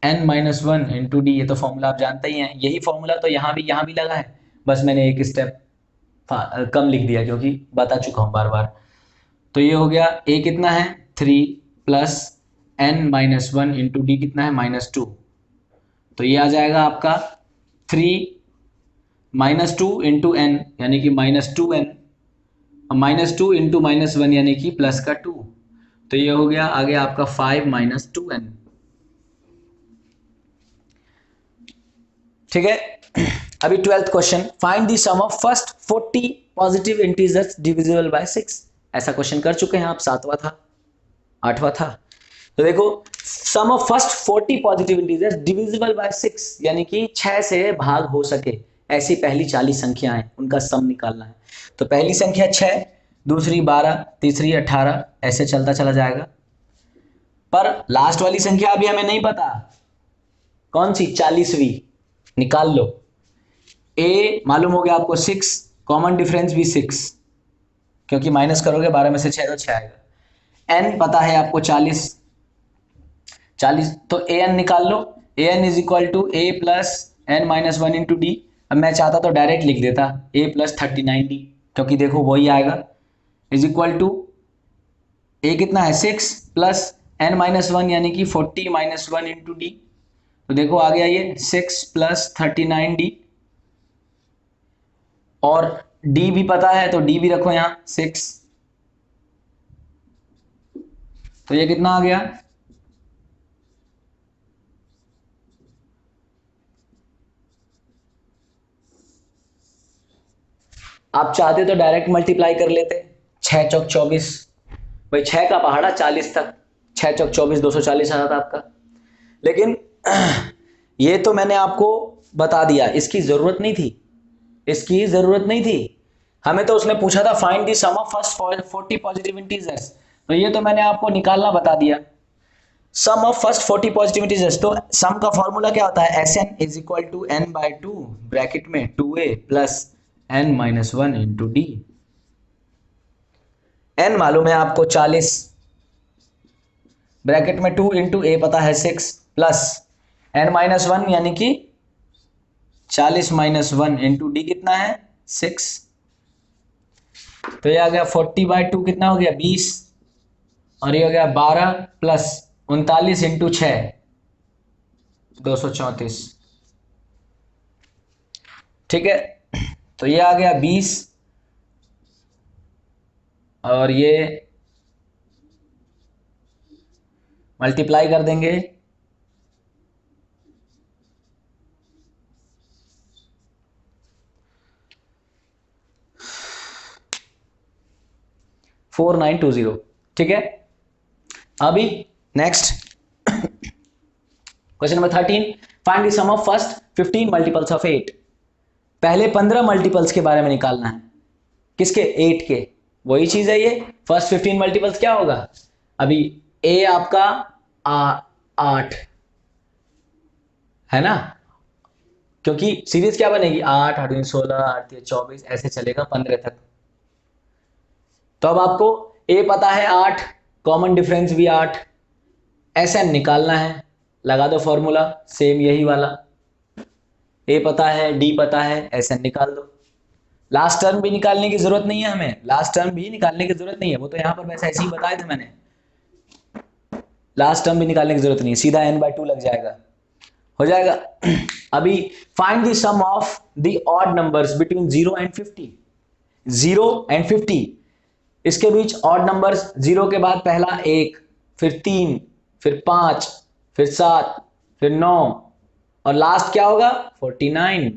n minus 1 into D। ये तो फॉर्मूला आप जानते ही हैं, यही फॉर्मूला तो यहाँ भी लगा है, बस मैंने एक स्टेप कम लिख दिया क्योंकि बता चुका हूँ बार बार। तो ये हो गया A कितना है 3 plus n minus 1 into D कितना है -2। तो ये आ जाएगा आपका 3 -2 इंटू n यानी कि -2n, -2 इंटू -1 यानी कि प्लस का 2। तो ये हो गया आगे आपका 5 माइनस 2n। ठीक है, अभी 12th question, find the sum of first 40 positive integers divisible by 6। ऐसा क्वेश्चन कर चुके हैं आप, 7वां था 8वां था। तो देखो sum of first 40 positive integers divisible by 6, यानी कि 6 से भाग हो सके ऐसी पहली 40 संख्याएं हैं, उनका सम निकालना है। तो पहली संख्या 6, दूसरी 12, तीसरी 18, ऐसे चलता चला जाएगा। पर लास्ट वाली संख्या अभी हमें नहीं पता कौन सी, 40वीं निकाल लो। ए मालूम हो गया आपको 6, कॉमन डिफरेंस भी 6, क्योंकि माइनस करोगे 12 में से 6 तो 6 आएगा। एन पता है आपको 40, तो ए एन निकाल लो। A n is equal to a plus n minus 1 into d. अब मैं चाहता तो डायरेक्ट लिख देता ए प्लस 39D, क्योंकि देखो वही आएगा, इज इक्वल टू ए कितना है 6 प्लस एन माइनस 1 यानी कि 40 माइनस 1 इंटू डी। तो देखो आ गया ये 6 प्लस 39D, और डी भी पता है तो डी भी रखो यहां 6। तो ये कितना आ गया, आप चाहते तो डायरेक्ट मल्टीप्लाई कर लेते, 6 चौक 24, भाई 6 का पहाड़ा 40 तक, 6 चौक 24 240 आ जाता आपका। लेकिन ये तो मैंने आपको बता दिया, इसकी जरूरत नहीं थी, इसकी जरूरत नहीं थी। हमें तो उसने पूछा था find the sum of first 40 positive integers, तो ये तो मैंने आपको निकालना बता दिया, sum of first 40 positive integers. तो सम का फॉर्मूला क्या होता है, S n is equal to n by two bracket में 2a plus n minus 1 into d. N मालूम है आपको 40, ब्रैकेट में 2 इंटू ए पता है 6 प्लस एन माइनस 1 यानी कि 40 माइनस 1 इंटू डी कितना है 6। तो ये आ गया 40/2 कितना हो गया 20, और ये हो गया 12 प्लस 39 इंटू 6 234। ठीक है, तो ये आ गया 20, और ये मल्टीप्लाई कर देंगे, फोर 4920। ठीक है, अभी next question number 13, find the sum of first 15 multiples of 8। पहले 15 मल्टीपल्स के बारे में निकालना है, किसके, 8 के। वही चीज है ये, फर्स्ट 15 मल्टीपल्स क्या होगा, अभी ए आपका 8 है ना, क्योंकि सीरीज क्या बनेगी 8 8 16 8 24 ऐसे चलेगा 15 तक। तो अब आपको ए पता है 8, कॉमन डिफरेंस भी 8, एस एन निकालना है, लगा दो फॉर्मूला सेम यही वाला, ए पता है डी पता है, एस एन निकाल दो। लास्ट टर्म भी निकालने की जरूरत नहीं है हमें, लास्ट टर्म भी निकालने की जरूरत नहीं है, वो तो यहां पर वैसे ऐसे ही बताए थे मैंने, लास्ट टर्म भी निकालने की जरूरत नहीं है, सीधा n/2 लग जाएगा, हो जाएगा। अभी find the sum of the odd numbers between 0 and 50। 0 and 50, इसके बीच ऑड नंबर्स, 0 के बाद पहला 1, फिर 3, फिर 5, फिर 7, फिर 9, और लास्ट क्या होगा 49।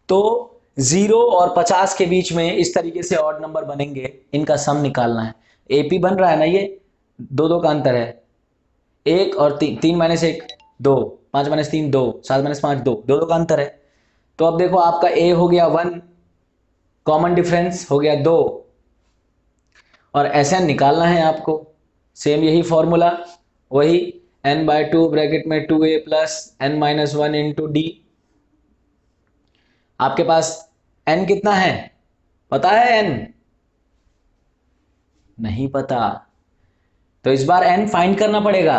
तो 0 और 50 के बीच में इस तरीके से ऑड नंबर बनेंगे, इनका सम निकालना है। एपी बन रहा है ना, ये 2 का अंतर है, 1 और 3, 3 माइनस 1 2, 5 माइनस 3 2, 7 माइनस 5 2, 2 का अंतर है। तो अब देखो आपका ए हो गया 1, कॉमन डिफरेंस हो गया 2, और एस एन निकालना है आपको, सेम यही फॉर्मूला, वही n/2 ब्रैकेट में 2a plus n minus 1 into D. आपके पास n कितना है पता है, n नहीं पता, तो इस बार n फाइंड करना पड़ेगा,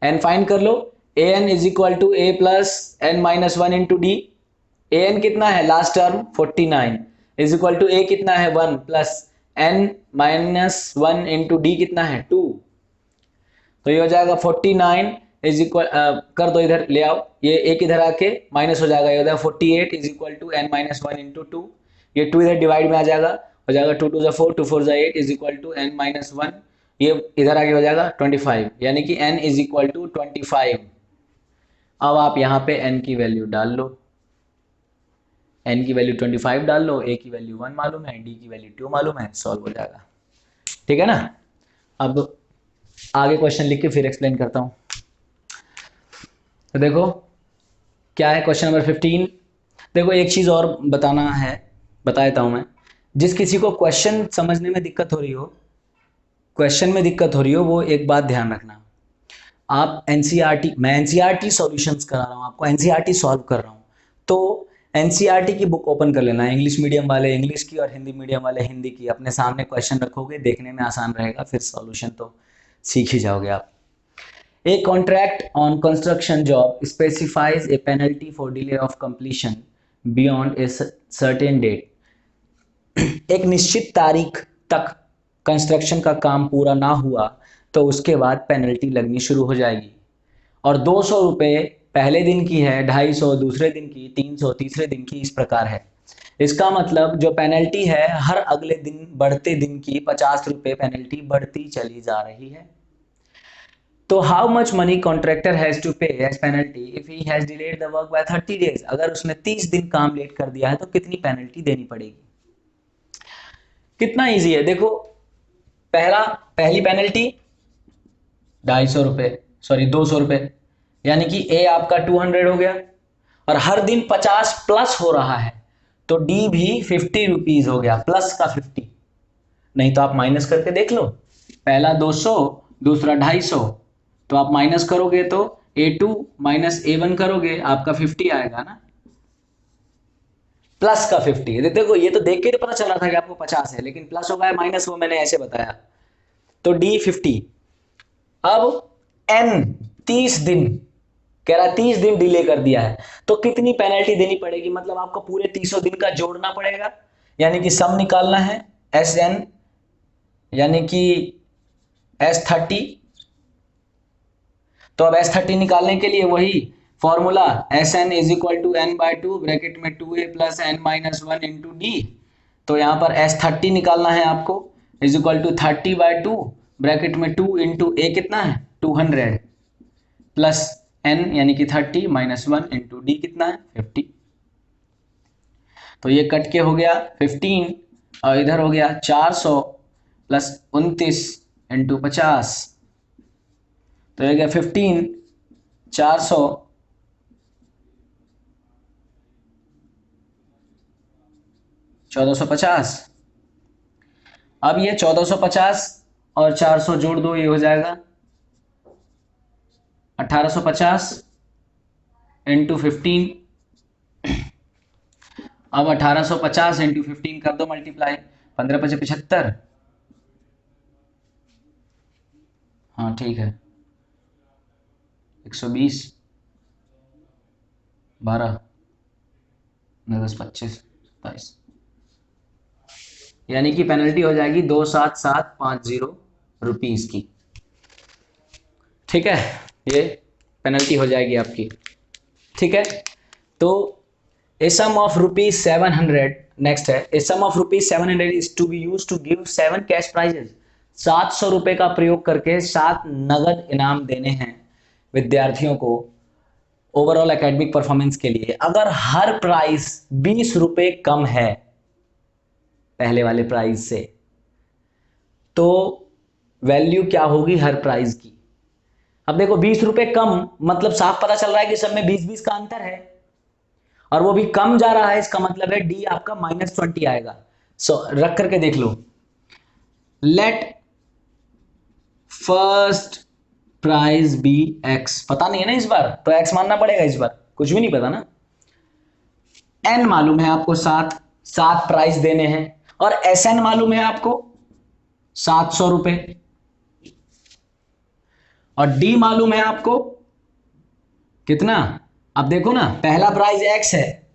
n फाइंड कर लो। an is equal to a plus n minus 1 into d. an कितना है last term 49 is equal to a कितना है 1 plus n minus 1 into d कितना है 2। तो ये हो जाएगा 49 इज इक्वल, कर दो इधर ले आओ, ये एक इधर आके माइनस हो जाएगा, ये हो जाएगा 48 is equal to n minus 1 into 2, ये 2 इधर डिवाइड में आ जाएगा, हो जाएगा 2 2 4 2 4 8 is equal to n minus 1, ये इधर आगे हो जाएगा 25, यानी कि n इज इक्वल टू 25। अब आप यहाँ पे n की वैल्यू डाल लो, n की वैल्यू 25 डाल लो, a की वैल्यू 1 मालूम है, d की वैल्यू 2 मालूम है, सॉल्व हो जाएगा। ठीक है ना। अब आगे क्वेश्चन लिख के फिर एक्सप्लेन करता हूं। तो देखो क्या है क्वेश्चन नंबर 15। देखो एक चीज और बता देता हूं मैं। जिस किसी को क्वेश्चन समझने में दिक्कत हो रही हो, वो एक बात ध्यान रखना। आप एनसीईआरटी, मैं एनसीईआरटी सॉल्यूशंस करा रहा हूं आपको, एनसीईआरटी सॉल्व कर रहा हूं, तो एनसीईआरटी की बुक ओपन कर लेना। इंग्लिश मीडियम वाले इंग्लिश की और हिंदी मीडियम वाले हिंदी की। अपने सामने क्वेश्चन रखोगे, देखने में आसान रहेगा, फिर सॉल्यूशन तो सीख ही जाओगे आप। A contract on construction job specifies a penalty for delay of completion beyond a certain date. एक निश्चित तारीख तक कंस्ट्रक्शन का काम पूरा ना हुआ तो उसके बाद पेनल्टी लगनी शुरू हो जाएगी। और 200 रुपये पहले दिन की है, 250 दूसरे दिन की, 300 तीसरे दिन की, इस प्रकार है। इसका मतलब जो पेनल्टी है हर अगले दिन बढ़ते दिन की 50 रुपये पेनल्टी बढ़ती चली जा रही है। तो how much money contractor has to pay as penalty if he has delayed the work by 30 days. अगर उसने 30 दिन काम लेट कर दिया है तो कितनी पेनल्टी देनी पड़ेगी। कितना इजी है देखो। पहली पेनल्टी 250 रुपये, सॉरी 200 रुपये, यानी कि ए आपका 200 हो गया, और हर दिन 50 प्लस हो रहा है तो डी भी 50 रुपीज हो गया, प्लस का 50। नहीं तो आप माइनस करके देख लो, पहला 200 दूसरा 250, तो आप माइनस करोगे तो A2 माइनस A1 करोगे, आपका 50 आएगा ना, प्लस का 50। देखो ये तो देख के तो पता चला था कि आपको 50 है, लेकिन प्लस होगा या माइनस, वो मैंने ऐसे बताया। तो D 50। अब N 30 दिन कह रहा है, 30 दिन डिले कर दिया है तो कितनी पेनल्टी देनी पड़ेगी। मतलब आपको पूरे 300 दिन का जोड़ना पड़ेगा, यानी कि सम निकालना है SN, यानी कि S30। तो अब S30 निकालने के लिए वही formula SN is equal to N/2 bracket में 2A plus N-1 into d. तो यहाँ पर S30 निकालना है आपको, इज इक्वल टू 30/2 ब्रैकेट में 2 इंटू ए कितना है 200 प्लस N यानी कि 30 -1 इंटू डी कितना है 50। तो ये कट के हो गया 15, और इधर हो गया 400 प्लस 29 इंटू 50, तो ये गया 15 400 1450। अब ये 1450 और 400 जोड़ दो, ये हो जाएगा 1850 इंटू 15। अब 1850 इंटू 15 कर दो मल्टीप्लाई, 15×5 = 75। हाँ ठीक है, 120 12 10 25 27, यानी कि पेनल्टी हो जाएगी 27750 रुपीज की। ठीक है, ये पेनल्टी हो जाएगी आपकी। ठीक है, तो ए सम ऑफ ₹700 नेक्स्ट है। A sum of ₹700 is to be used to give 7 cash prizes. 700 रुपए का प्रयोग करके 7 नगद इनाम देने हैं विद्यार्थियों को ओवरऑल एकेडमिक परफॉर्मेंस के लिए। अगर हर प्राइस 20 रुपए कम है पहले वाले प्राइस से, तो वैल्यू क्या होगी हर प्राइस की। अब देखो 20 रुपए कम, मतलब साफ पता चल रहा है कि सब में 20-20 का अंतर है, और वो भी कम जा रहा है, इसका मतलब है डी आपका -20 आएगा। सो रख करके देख लो, let first price be x. पता नहीं है ना इस बार, तो एक्स मानना पड़ेगा, इस बार कुछ भी नहीं पता ना। एन मालूम है आपको, 7 प्राइस देने हैं, और एस एन मालूम है आपको 700 रुपए, और डी मालूम है आपको कितना। अब देखो ना, पहला प्राइस एक्स है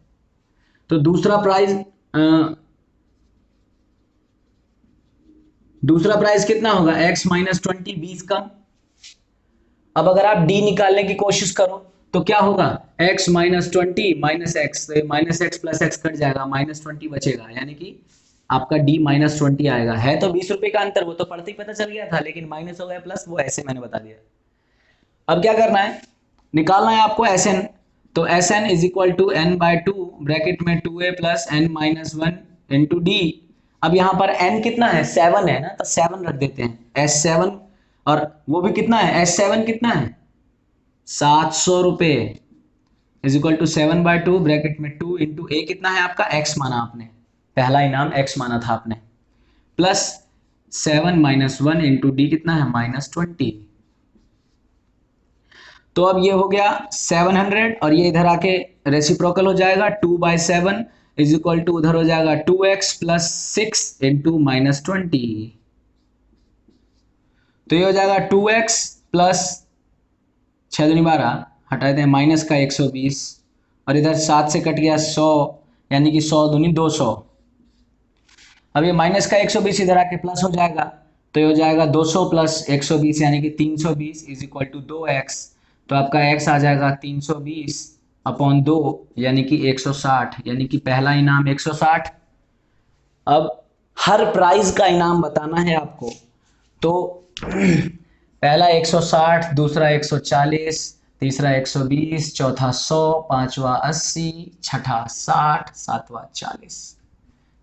तो दूसरा प्राइस कितना होगा, x -20, 20 कम। अब अगर आप d निकालने की कोशिश करो तो क्या होगा, x -20 -x, -x plus x cut जाएगा, -20 बचेगा, यानी कि आपका d -20 आएगा। है तो 20 रुपए का अंतर, वो तो पढ़ते ही पता चल गया था, लेकिन माइनस हो गया प्लस, वो ऐसे मैंने बता दिया। अब क्या करना है, निकालना है आपको Sn। तो Sn is equal to N/2 bracket में 2A plus N-1 into d. अब यहाँ पर n कितना है 7 है ना, तो 7 रख देते हैं, S7 और वो भी कितना है, S7 कितना है 700 रुपये इज इक्वल टू 7/2 ब्रैकेट में 2 इंटू ए कितना है आपका x माना आपने, पहला इनाम x माना था आपने, प्लस 7 - 1 इंटू डी कितना है -20। तो अब ये हो गया 700 और ये इधर आके रेसिप्रोकल हो जाएगा 2/7 इज इक्वल टू उधर हो जाएगा 2x प्लस 6 इंटू -20। तो ये हो जाएगा 2x प्लस 6 दूनी 12 हटा देते हैं माइनस का 120 और इधर 7 से कट गया 100 यानी कि 100 दूनी 200। अब ये माइनस का 120 इधर आके प्लस हो जाएगा तो ये हो जाएगा 200 प्लस 120 यानी कि 320 इज इक्वल टू 2x। तो आपका x आ जाएगा 320 अपॉन 2 यानी कि 160 यानी कि पहला इनाम 160। अब हर प्राइज का इनाम बताना है आपको तो पहला 160, दूसरा 140, तीसरा 120, चौथा 100, पांचवा 80, छठा 60, सातवां 40।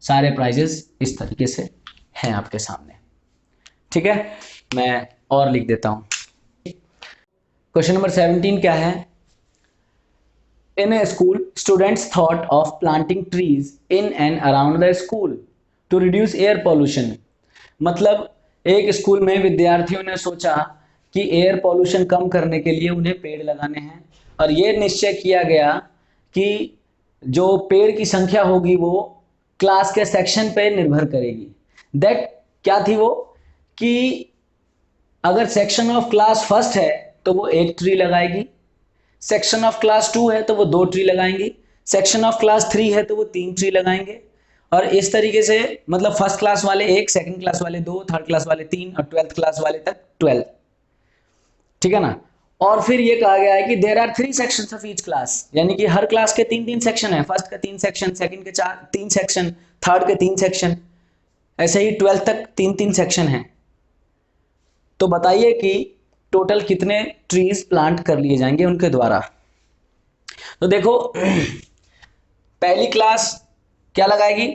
सारे प्राइजेस इस तरीके से हैं आपके सामने। ठीक है, मैं और लिख देता हूं। क्वेश्चन नंबर 17 क्या है, in a school students thought of planting trees in and around the school to reduce air pollution. मतलब एक स्कूल में विद्यार्थियों ने सोचा कि एयर पॉल्यूशन कम करने के लिए उन्हें पेड़ लगाने हैं और ये निश्चय किया गया कि जो पेड़ की संख्या होगी वो क्लास के सेक्शन पे निर्भर करेगी। दैट क्या थी वो कि अगर सेक्शन ऑफ क्लास फर्स्ट है तो वो 1 ट्री लगाएगी, सेक्शन ऑफ क्लास 2 है तो वो 2 ट्री लगाएंगी, सेक्शन ऑफ क्लास 3 है तो वो 3 ट्री लगाएंगे और इस तरीके से मतलब फर्स्ट क्लास वाले 1, सेकंड क्लास वाले 2, थर्ड क्लास वाले 3 और 12th क्लास वाले तक 12। ठीक है ना। और फिर ये कहा गया है कि there are 3 sections of each class, यानी कि हर क्लास के 3-3 सेक्शन है, फर्स्ट का 3 सेक्शन, सेकंड के 3 सेक्शन, थर्ड के 3 सेक्शन, ऐसे ही 12th तक 3-3 सेक्शन है। तो बताइए कि टोटल कितने ट्रीज प्लांट कर लिए जाएंगे उनके द्वारा। तो देखो पहली क्लास क्या लगाएगी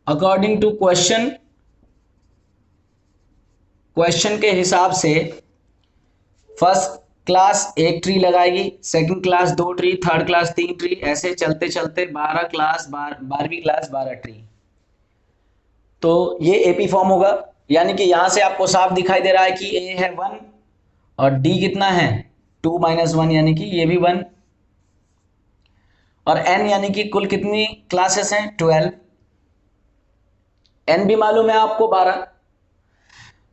अकॉर्डिंग टू क्वेश्चन के हिसाब से फर्स्ट क्लास 1 ट्री लगाएगी, second class 2 tree, third class 3 tree, ऐसे चलते चलते 12 क्लास 12वीं क्लास 12 ट्री। तो ये एपी फॉर्म होगा, यानी कि यहां से आपको साफ दिखाई दे रहा है कि ए है 1 और डी कितना है 2 - 1 यानी कि ये भी 1 और n यानी कि कुल कितनी क्लासेस हैं 12, n भी मालूम है आपको 12।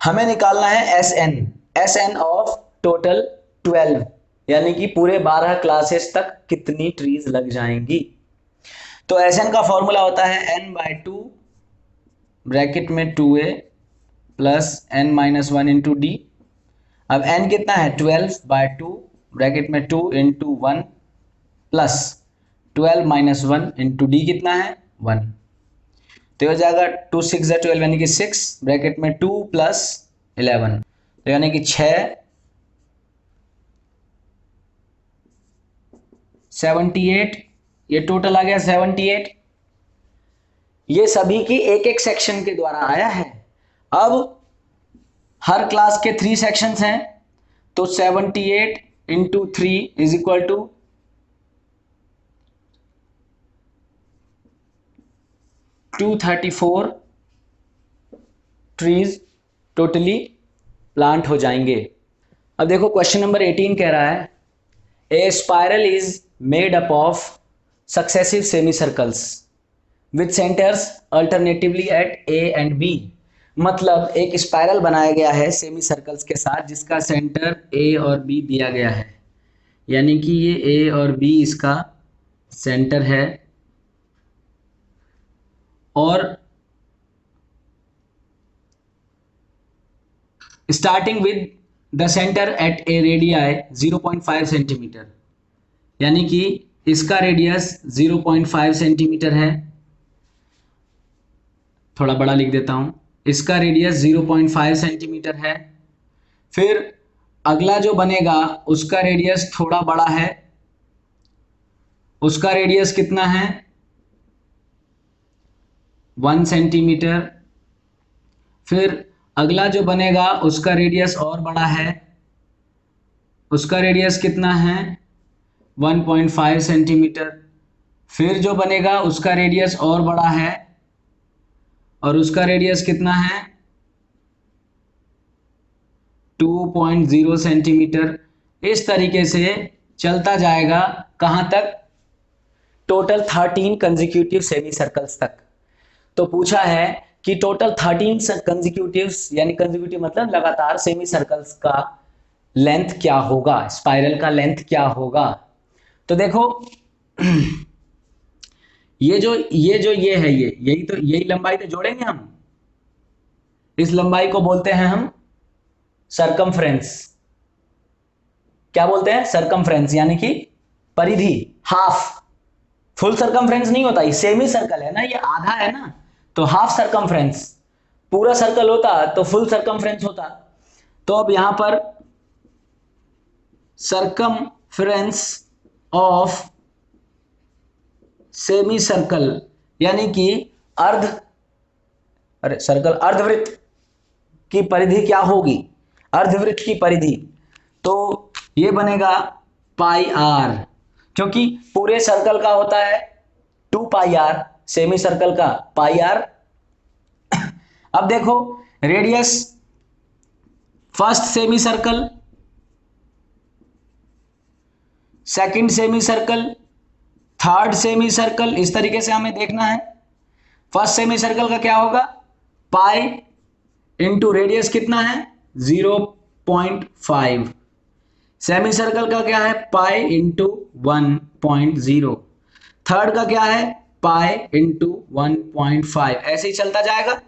हमें निकालना है एस एन ऑफ टोटल 12 यानी कि पूरे 12 क्लासेस तक कितनी ट्रीज लग जाएंगी। तो एस एन का फॉर्मूला होता है n/2 ब्रैकेट में 2a plus n - 1 into d. अब n कितना है 12/2 ब्रैकेट में 2 इंटू 1 प्लस 12 - 1 इंटू डी कितना है 1। तो हो जाएगा 2 6 12 यानी कि 6 ब्रैकेट में 2 प्लस 11 तो यानी कि 6 78 ये टोटल आ गया 78। ये सभी की एक एक सेक्शन के द्वारा आया है। अब हर क्लास के 3 सेक्शंस हैं तो 78 into 3 is equal to 234 trees totally plant हो जाएंगे। अब देखो क्वेश्चन नंबर 18 कह रहा है a spiral is made up of successive semi circles with centres alternatively at a and b. मतलब एक स्पाइरल बनाया गया है सेमी सर्कल्स के साथ जिसका सेंटर ए और बी दिया गया है, यानी कि ये ए और बी इसका सेंटर है और starting with the centre at A radii 0.5 centimetre, यानी कि इसका रेडियस 0.5 सेंटीमीटर है। थोड़ा बड़ा लिख देता हूं, इसका रेडियस 0.5 सेंटीमीटर है। फिर अगला जो बनेगा उसका रेडियस थोड़ा बड़ा है, उसका रेडियस कितना है 1 सेंटीमीटर। फिर अगला जो बनेगा उसका रेडियस और बड़ा है, उसका रेडियस कितना है 1.5 सेंटीमीटर। फिर जो बनेगा उसका रेडियस और बड़ा है और उसका रेडियस कितना है 2.0 सेंटीमीटर। इस तरीके से चलता जाएगा कहां तक, टोटल 13 कंसेक्यूटिव सेमी सर्कल्स तक। तो पूछा है कि टोटल 13 कंसेक्यूटिव, यानी कंसेक्यूटिव मतलब लगातार सेमी सर्कल्स का लेंथ क्या होगा, स्पाइरल का लेंथ क्या होगा। तो देखो ये है, यही लंबाई तो जोड़ेंगे हम, इस लंबाई को बोलते हैं हम सरकमफ्रेंस। क्या बोलते हैं, सरकमफ्रेंस, यानी कि परिधि, हाफ। फुल सरकमफ्रेंस नहीं होता, ये सेमी सर्कल है ना, ये आधा है ना, तो हाफ सरकमफ्रेंस। पूरा सर्कल होता तो फुल सरकमफ्रेंस होता। तो अब यहां पर सरकमफ्रेंस ऑफ सेमी सर्कल, यानी कि अर्धवृत्त की परिधि क्या होगी, अर्धवृत्त की परिधि, तो ये बनेगा पाई आर, क्योंकि पूरे सर्कल का होता है 2 पाई आर, सेमी सर्कल का पाई आर। अब देखो radius first semi circle, second semi circle, third semi circle, इस तरीके से हमें देखना है। फर्स्ट सेमी सर्कल का क्या होगा, पाई इंटू रेडियस कितना है 0.5। सेमी सर्कल का क्या है, पाई इंटू 1.0। थर्ड का क्या है, पाई इंटू 1.5। ऐसे ही चलता जाएगा।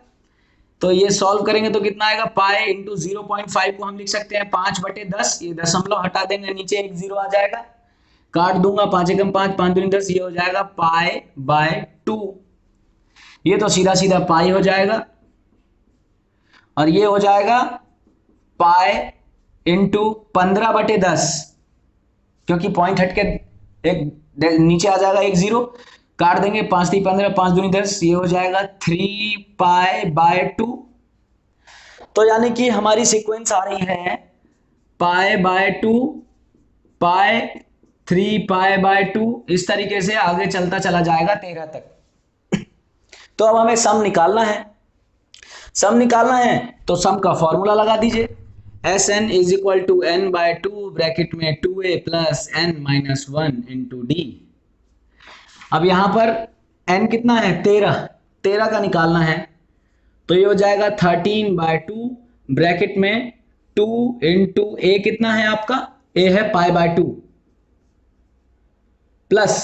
तो ये सॉल्व करेंगे तो कितना आएगा, पाई इंटू 0.5 को हम लिख सकते हैं 5/10, ये दशमलव हटा देंगे, नीचे एक 0 आ जाएगा, काट दूंगा, 5 एकम 5, 5 दूनी 10, ये हो जाएगा पाई बाय 2। ये तो सीधा सीधा पाई हो जाएगा और ये हो जाएगा पाई इंटू 15/10, क्योंकि पॉइंट हटके एक नीचे आ जाएगा एक 0, काट देंगे, 5 3 15, 5 दूनी 10, ये हो जाएगा 3 पाई बाय 2। तो यानी कि हमारी सीक्वेंस आ रही है pi by 2, pi 3 pi by 2, इस तरीके से आगे चलता चला जाएगा 13 तक। तो अब हमें सम निकालना है, सम निकालना है तो सम का फॉर्मूला लगा दीजिए, Sn is equal to n by 2 bracket में 2a plus n minus 1 into d. अब यहां पर n कितना है 13 का निकालना है, तो ये हो जाएगा 13/2 ब्रैकेट में 2 इंटू a कितना है आपका, a है पाई बाय 2 प्लस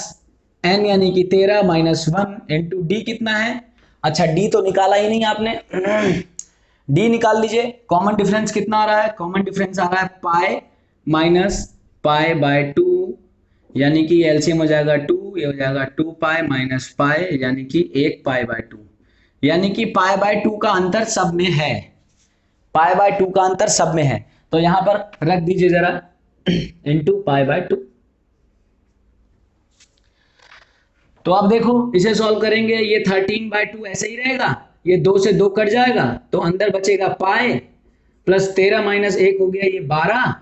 n यानी कि 13 माइनस 1 इंटू डी कितना है, अच्छा डी तो निकाला ही नहीं आपने, डी निकाल लीजिए। कॉमन डिफरेंस कितना आ रहा है, कॉमन डिफरेंस आ रहा है पाई माइनस पाई बाय 2, यानी कि एलसीएम हो जाएगा 2, ये हो जाएगा 2 पाई माइनस पाई, यानी कि 1 पाई बाय 2, यानी कि पाई बाय 2 का अंतर सब में है, पाई बाय 2 का अंतर सब में है। तो यहां पर रख दीजिए जरा इंटू पाई बाय 2। तो आप देखो इसे सॉल्व करेंगे, ये 13/2 ऐसे ही रहेगा, ये 2 से 2 कट जाएगा, तो अंदर बचेगा पाई प्लस 13 माइनस 1 हो गया ये 12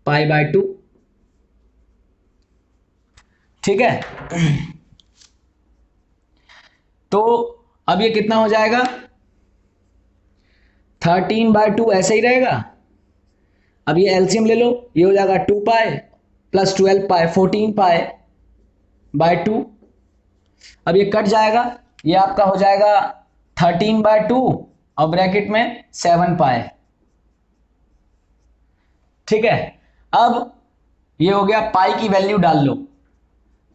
पाई बाय 2। ठीक है, तो अब ये कितना हो जाएगा 13/2 ऐसे ही रहेगा। अब ये एलसीएम ले लो, ये हो जाएगा 2 pi plus 12 pi 14 pi by 2। अब ये कट जाएगा, ये आपका हो जाएगा 13/2 और ब्रैकेट में 7 पाई। ठीक है, अब ये हो गया, पाई की वैल्यू डाल लो,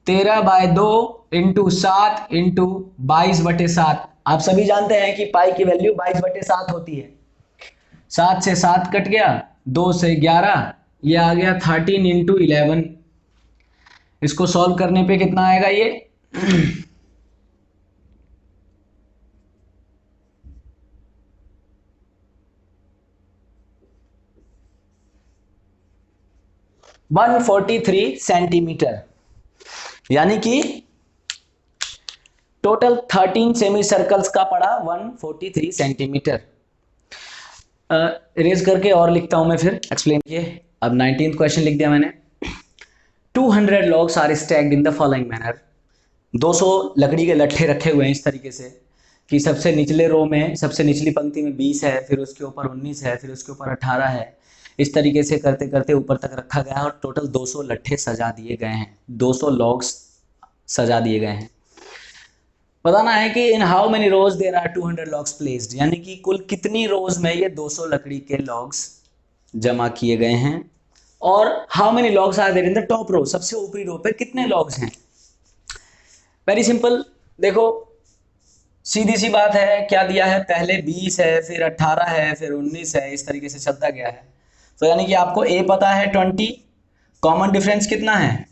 13/2 इंटू 7 इंटू 22/7। आप सभी जानते हैं कि पाई की वैल्यू 22/7 होती है। 7 से 7 कट गया, 2 से 11, ये आ गया 13 इंटू 11। इसको सॉल्व करने पे कितना आएगा ये 143 सेंटीमीटर, यानी कि टोटल 13 सेमी सर्कल्स का पड़ा 143 सेंटीमीटर। इरेज करके और लिखता हूं मैं, फिर एक्सप्लेन किए। अब 19th क्वेश्चन लिख दिया मैंने। 200 logs are stacked in the following manner. 200 लकड़ी के लट्ठे रखे हुए हैं इस तरीके से कि सबसे निचले रो में, सबसे निचली पंक्ति में 20 है, फिर उसके ऊपर 19 है, फिर उसके ऊपर 18 है। इस तरीके से करते करते ऊपर तक रखा गया है और टोटल 200 लट्ठे सजा दिए गए हैं, 200 लॉग्स सजा दिए गए हैं। बताना है कि in how many rows there are 200 logs placed, यानी कि कुल कितनी रोज में ये 200 लकड़ी के लॉग्स जमा किए गए हैं। और how many logs are there in the top row, सबसे ऊपरी रो पे कितने लॉग्स हैं। वेरी सिंपल, देखो सीधी सी बात है, क्या दिया है, पहले 20 है, फिर 18 है, फिर 19 है, इस तरीके से चलता गया है। तो यानी कि आपको ए पता है 20, कॉमन डिफरेंस कितना है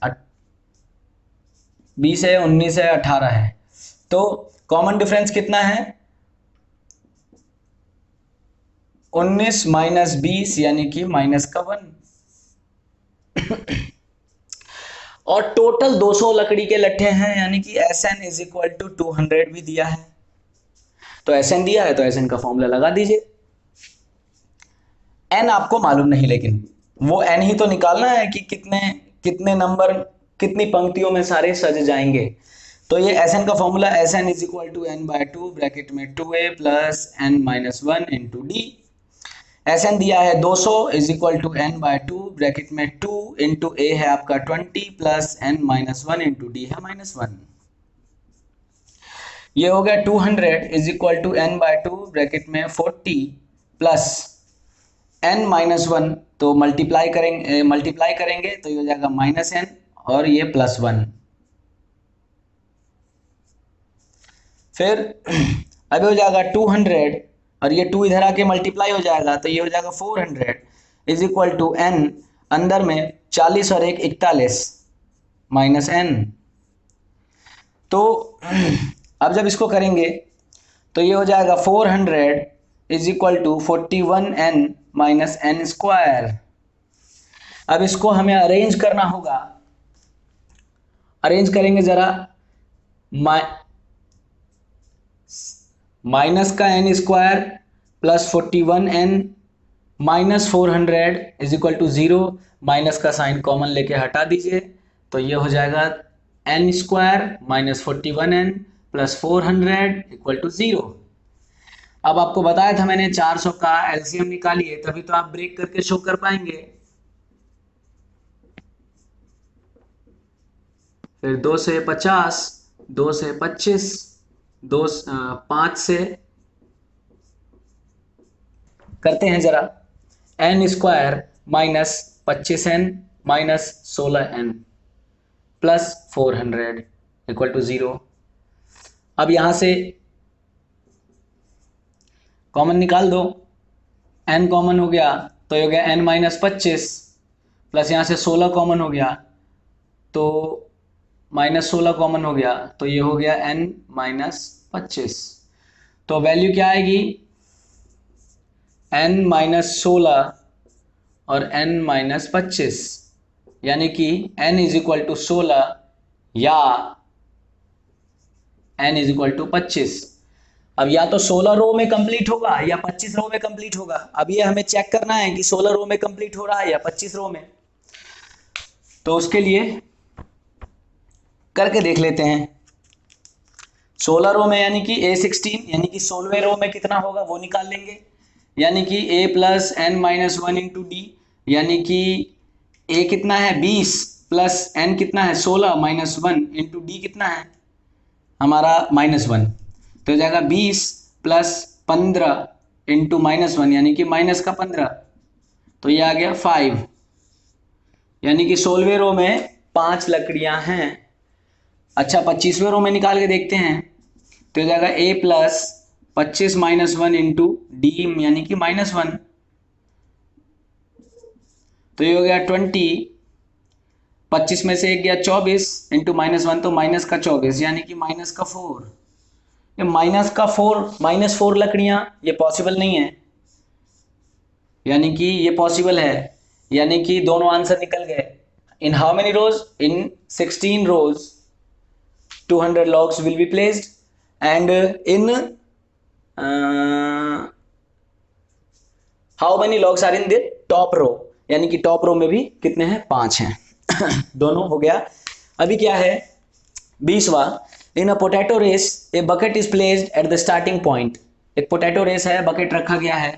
20 है, 19 है, 18 है, तो कॉमन डिफरेंस कितना है 19 माइनस 20 यानी कि माइनस का 1। और टोटल 200 लकड़ी के लट्ठे हैं, यानी कि Sn इज इक्वल टू 200 भी दिया है। तो Sn दिया है तो Sn का फॉर्मूला लगा दीजिए। n आपको मालूम नहीं, लेकिन वो n ही तो निकालना है कि कितने कितने नंबर कितनी पंक्तियों में सारे सज जाएंगे। तो ये Sn का formula Sn is equal to n/2 bracket में 2a plus n-1 into D. Sn दिया है 200 is equal to n/2 bracket में 2 इंटू ए है आपका 20 प्लस n-1 इंटू डी है -1। ये हो गया 200 is equal to n/2 bracket में 40 प्लस n-1, तो मल्टीप्लाई करेंगे तो ये हो जाएगा -n और ये +1। फिर अब हो जाएगा 200 और ये 2 इधर आके मल्टीप्लाई हो जाएगा तो ये हो जाएगा 400 इज इक्वल टू n, अंदर में 40 और 1 41 -n। तो अब जब इसको करेंगे तो ये हो जाएगा 400 is equal to 41n minus n square. अब इसको हमें अरेंज करना होगा, अरेंज करेंगे जरा, माइनस का n square plus 41n minus 400 is equal to 0, minus का साइन कॉमन लेके हटा दीजिए तो ये हो जाएगा n square minus 41n plus 400 equal to 0। अब आपको बताया था मैंने 400 का एलसीएम निकालिए, तभी तो आप ब्रेक करके शो कर पाएंगे। फिर 2 से 50, 2 से 25, 5 से करते हैं जरा, n square minus 25n minus 16n plus 400 equal to 0। अब यहां से कॉमन निकाल दो, n कॉमन हो गया तो ये हो गया n माइनस 25 प्लस यहाँ से 16 कॉमन हो गया तो माइनस 16 कॉमन हो गया तो ये हो गया n माइनस 25। तो वैल्यू क्या आएगी n माइनस 16 और n माइनस 25, यानी कि n इज इक्वल टू 16 या n इज इक्वल टू 25। अब या तो 16 रो में कंप्लीट होगा या 25 रो में कंप्लीट होगा। अब ये हमें चेक करना है कि 16 रो में कंप्लीट हो रहा है या 25 रो में। तो उसके लिए करके देख लेते हैं। 16 रो में यानी कि A16 यानी कि 16वें रो में कितना होगा वो निकाल लेंगे, यानी कि a plus n minus 1 into d, यानी कि a कितना है 20 प्लस n कितना है 16 माइनस 1 इंटू डी कितना है हमारा -1, तो हो जाएगा 20 प्लस 15 इंटू -1 यानी कि माइनस का 15, तो ये आ गया 5, यानी कि 16वें रो में 5 लकड़ियां हैं। अच्छा 25वें रो में निकाल के देखते हैं तो हो जाएगा a plus 25 minus 1 into d यानी कि -1, तो ये हो गया 20, 25 में से एक गया 24 इंटू -1 तो माइनस का 24 यानी कि माइनस का 4। ये -4 लकड़ियां ये पॉसिबल नहीं है, यानी कि ये पॉसिबल है, यानी कि दोनों आंसर निकल गए। In how many rows, in 16 rows 200 logs will be placed and in how many logs are in the top row, यानी कि टॉप रो में भी कितने हैं, 5 हैं। दोनों हो गया। अभी क्या है 20वां, in a potato race a bucket is placed at the starting point. एक पोटैटो रेस है, बकेट रखा गया है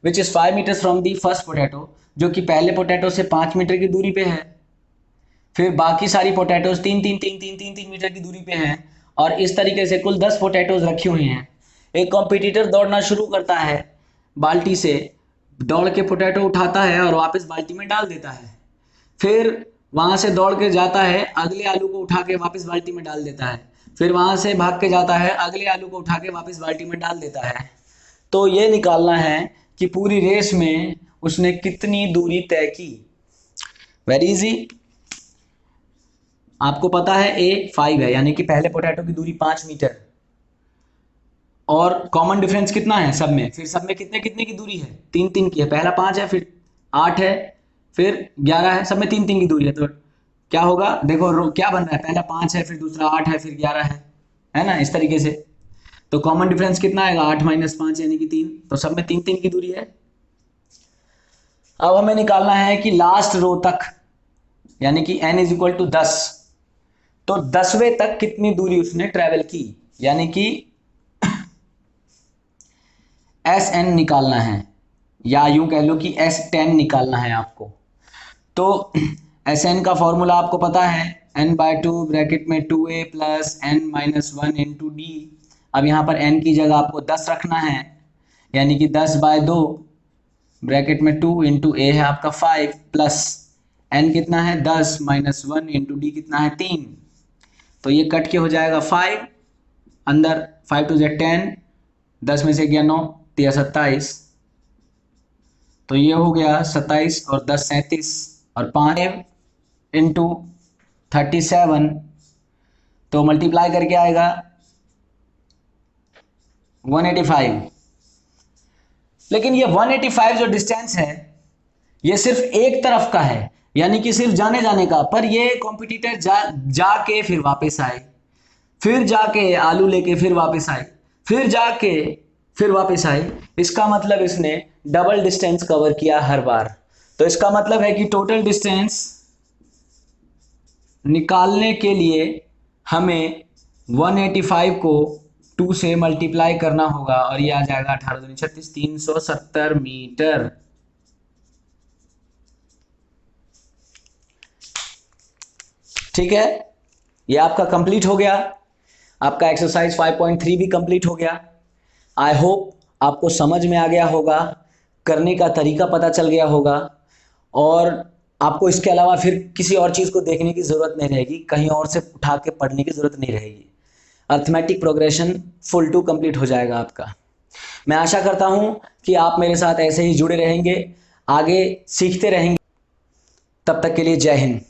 which is 5 metres from the first potato, जो कि पहले पोटैटो से 5 मीटर की दूरी पे है। फिर बाकी सारी पोटैटोज 3 मीटर की दूरी पे हैं, और इस तरीके से कुल 10 पोटैटोज रखी हुई हैं। एक कॉम्पिटिटर दौड़ना शुरू करता है, बाल्टी से दौड़ के पोटैटो उठाता है और वापस बाल्टी में डाल देता है। फिर वहां से दौड़ के जाता है, अगले आलू को उठा के वापस बाल्टी में डाल देता है। फिर वहां से भाग के जाता है, अगले आलू को उठा के वापस बाल्टी में डाल देता है। तो ये निकालना है कि पूरी रेस में उसने कितनी दूरी तय की। वेरी इजी, आपको पता है ए 5 है, यानी कि पहले पोटैटो की दूरी 5 मीटर, और कॉमन डिफरेंस कितना है सब में, फिर सब में कितने कितने की दूरी है, 3 की है। पहला 5 है, फिर 8 है, फिर 11 है, सब में 3 की दूरी है। तो क्या होगा, देखो क्या बन रहा है, पहला 5 है, फिर दूसरा 8 है, फिर 11 है ना, इस तरीके से। तो कॉमन डिफरेंस कितना आएगा, 8 - 5 यानी कि 3। तो सब में 3 की दूरी है। अब हमें निकालना है कि लास्ट रो तक, यानी कि n = 10, तो 10वें तक कितनी दूरी उसने ट्रेवल की, यानी कि Sn निकालना है, या यूं कह लो कि S10 निकालना है आपको। तो Sn का फॉर्मूला आपको पता है, n/2 ब्रैकेट में 2a plus n - 1 into d। अब यहाँ पर n की जगह आपको 10 रखना है, यानी कि 10/2 ब्रैकेट में 2 इंटू a है आपका 5 प्लस n कितना है 10 - 1 इंटू d कितना है 3। तो ये कट के हो जाएगा 5, अंदर 5 2 10, 10 में से गया 9, 3 27, तो ये हो गया 27 और 10 37, और 5 इंटू 37, तो मल्टीप्लाई करके आएगा 185। लेकिन ये 185 जो डिस्टेंस है ये सिर्फ एक तरफ का है, यानी कि सिर्फ जाने जाने का। पर ये कॉम्पिटिटर जाके फिर वापस आए, फिर जाके आलू लेके फिर वापस आए, फिर जाके फिर वापस आए। इसका मतलब इसने डबल डिस्टेंस कवर किया हर बार। तो इसका मतलब है कि टोटल डिस्टेंस निकालने के लिए हमें 185 को 2 से मल्टीप्लाई करना होगा, और ये आ जाएगा 18 दूनी 36, 370 मीटर। ठीक है, ये आपका कंप्लीट हो गया, आपका एक्सरसाइज 5.3 भी कंप्लीट हो गया। आई होप आपको समझ में आ गया होगा, करने का तरीका पता चल गया होगा, और आपको इसके अलावा फिर किसी और चीज़ को देखने की ज़रूरत नहीं रहेगी, कहीं और से उठा के पढ़ने की ज़रूरत नहीं रहेगी। Arithmetic progression full to complete हो जाएगा आपका। मैं आशा करता हूँ कि आप मेरे साथ ऐसे ही जुड़े रहेंगे, आगे सीखते रहेंगे। तब तक के लिए जय हिंद।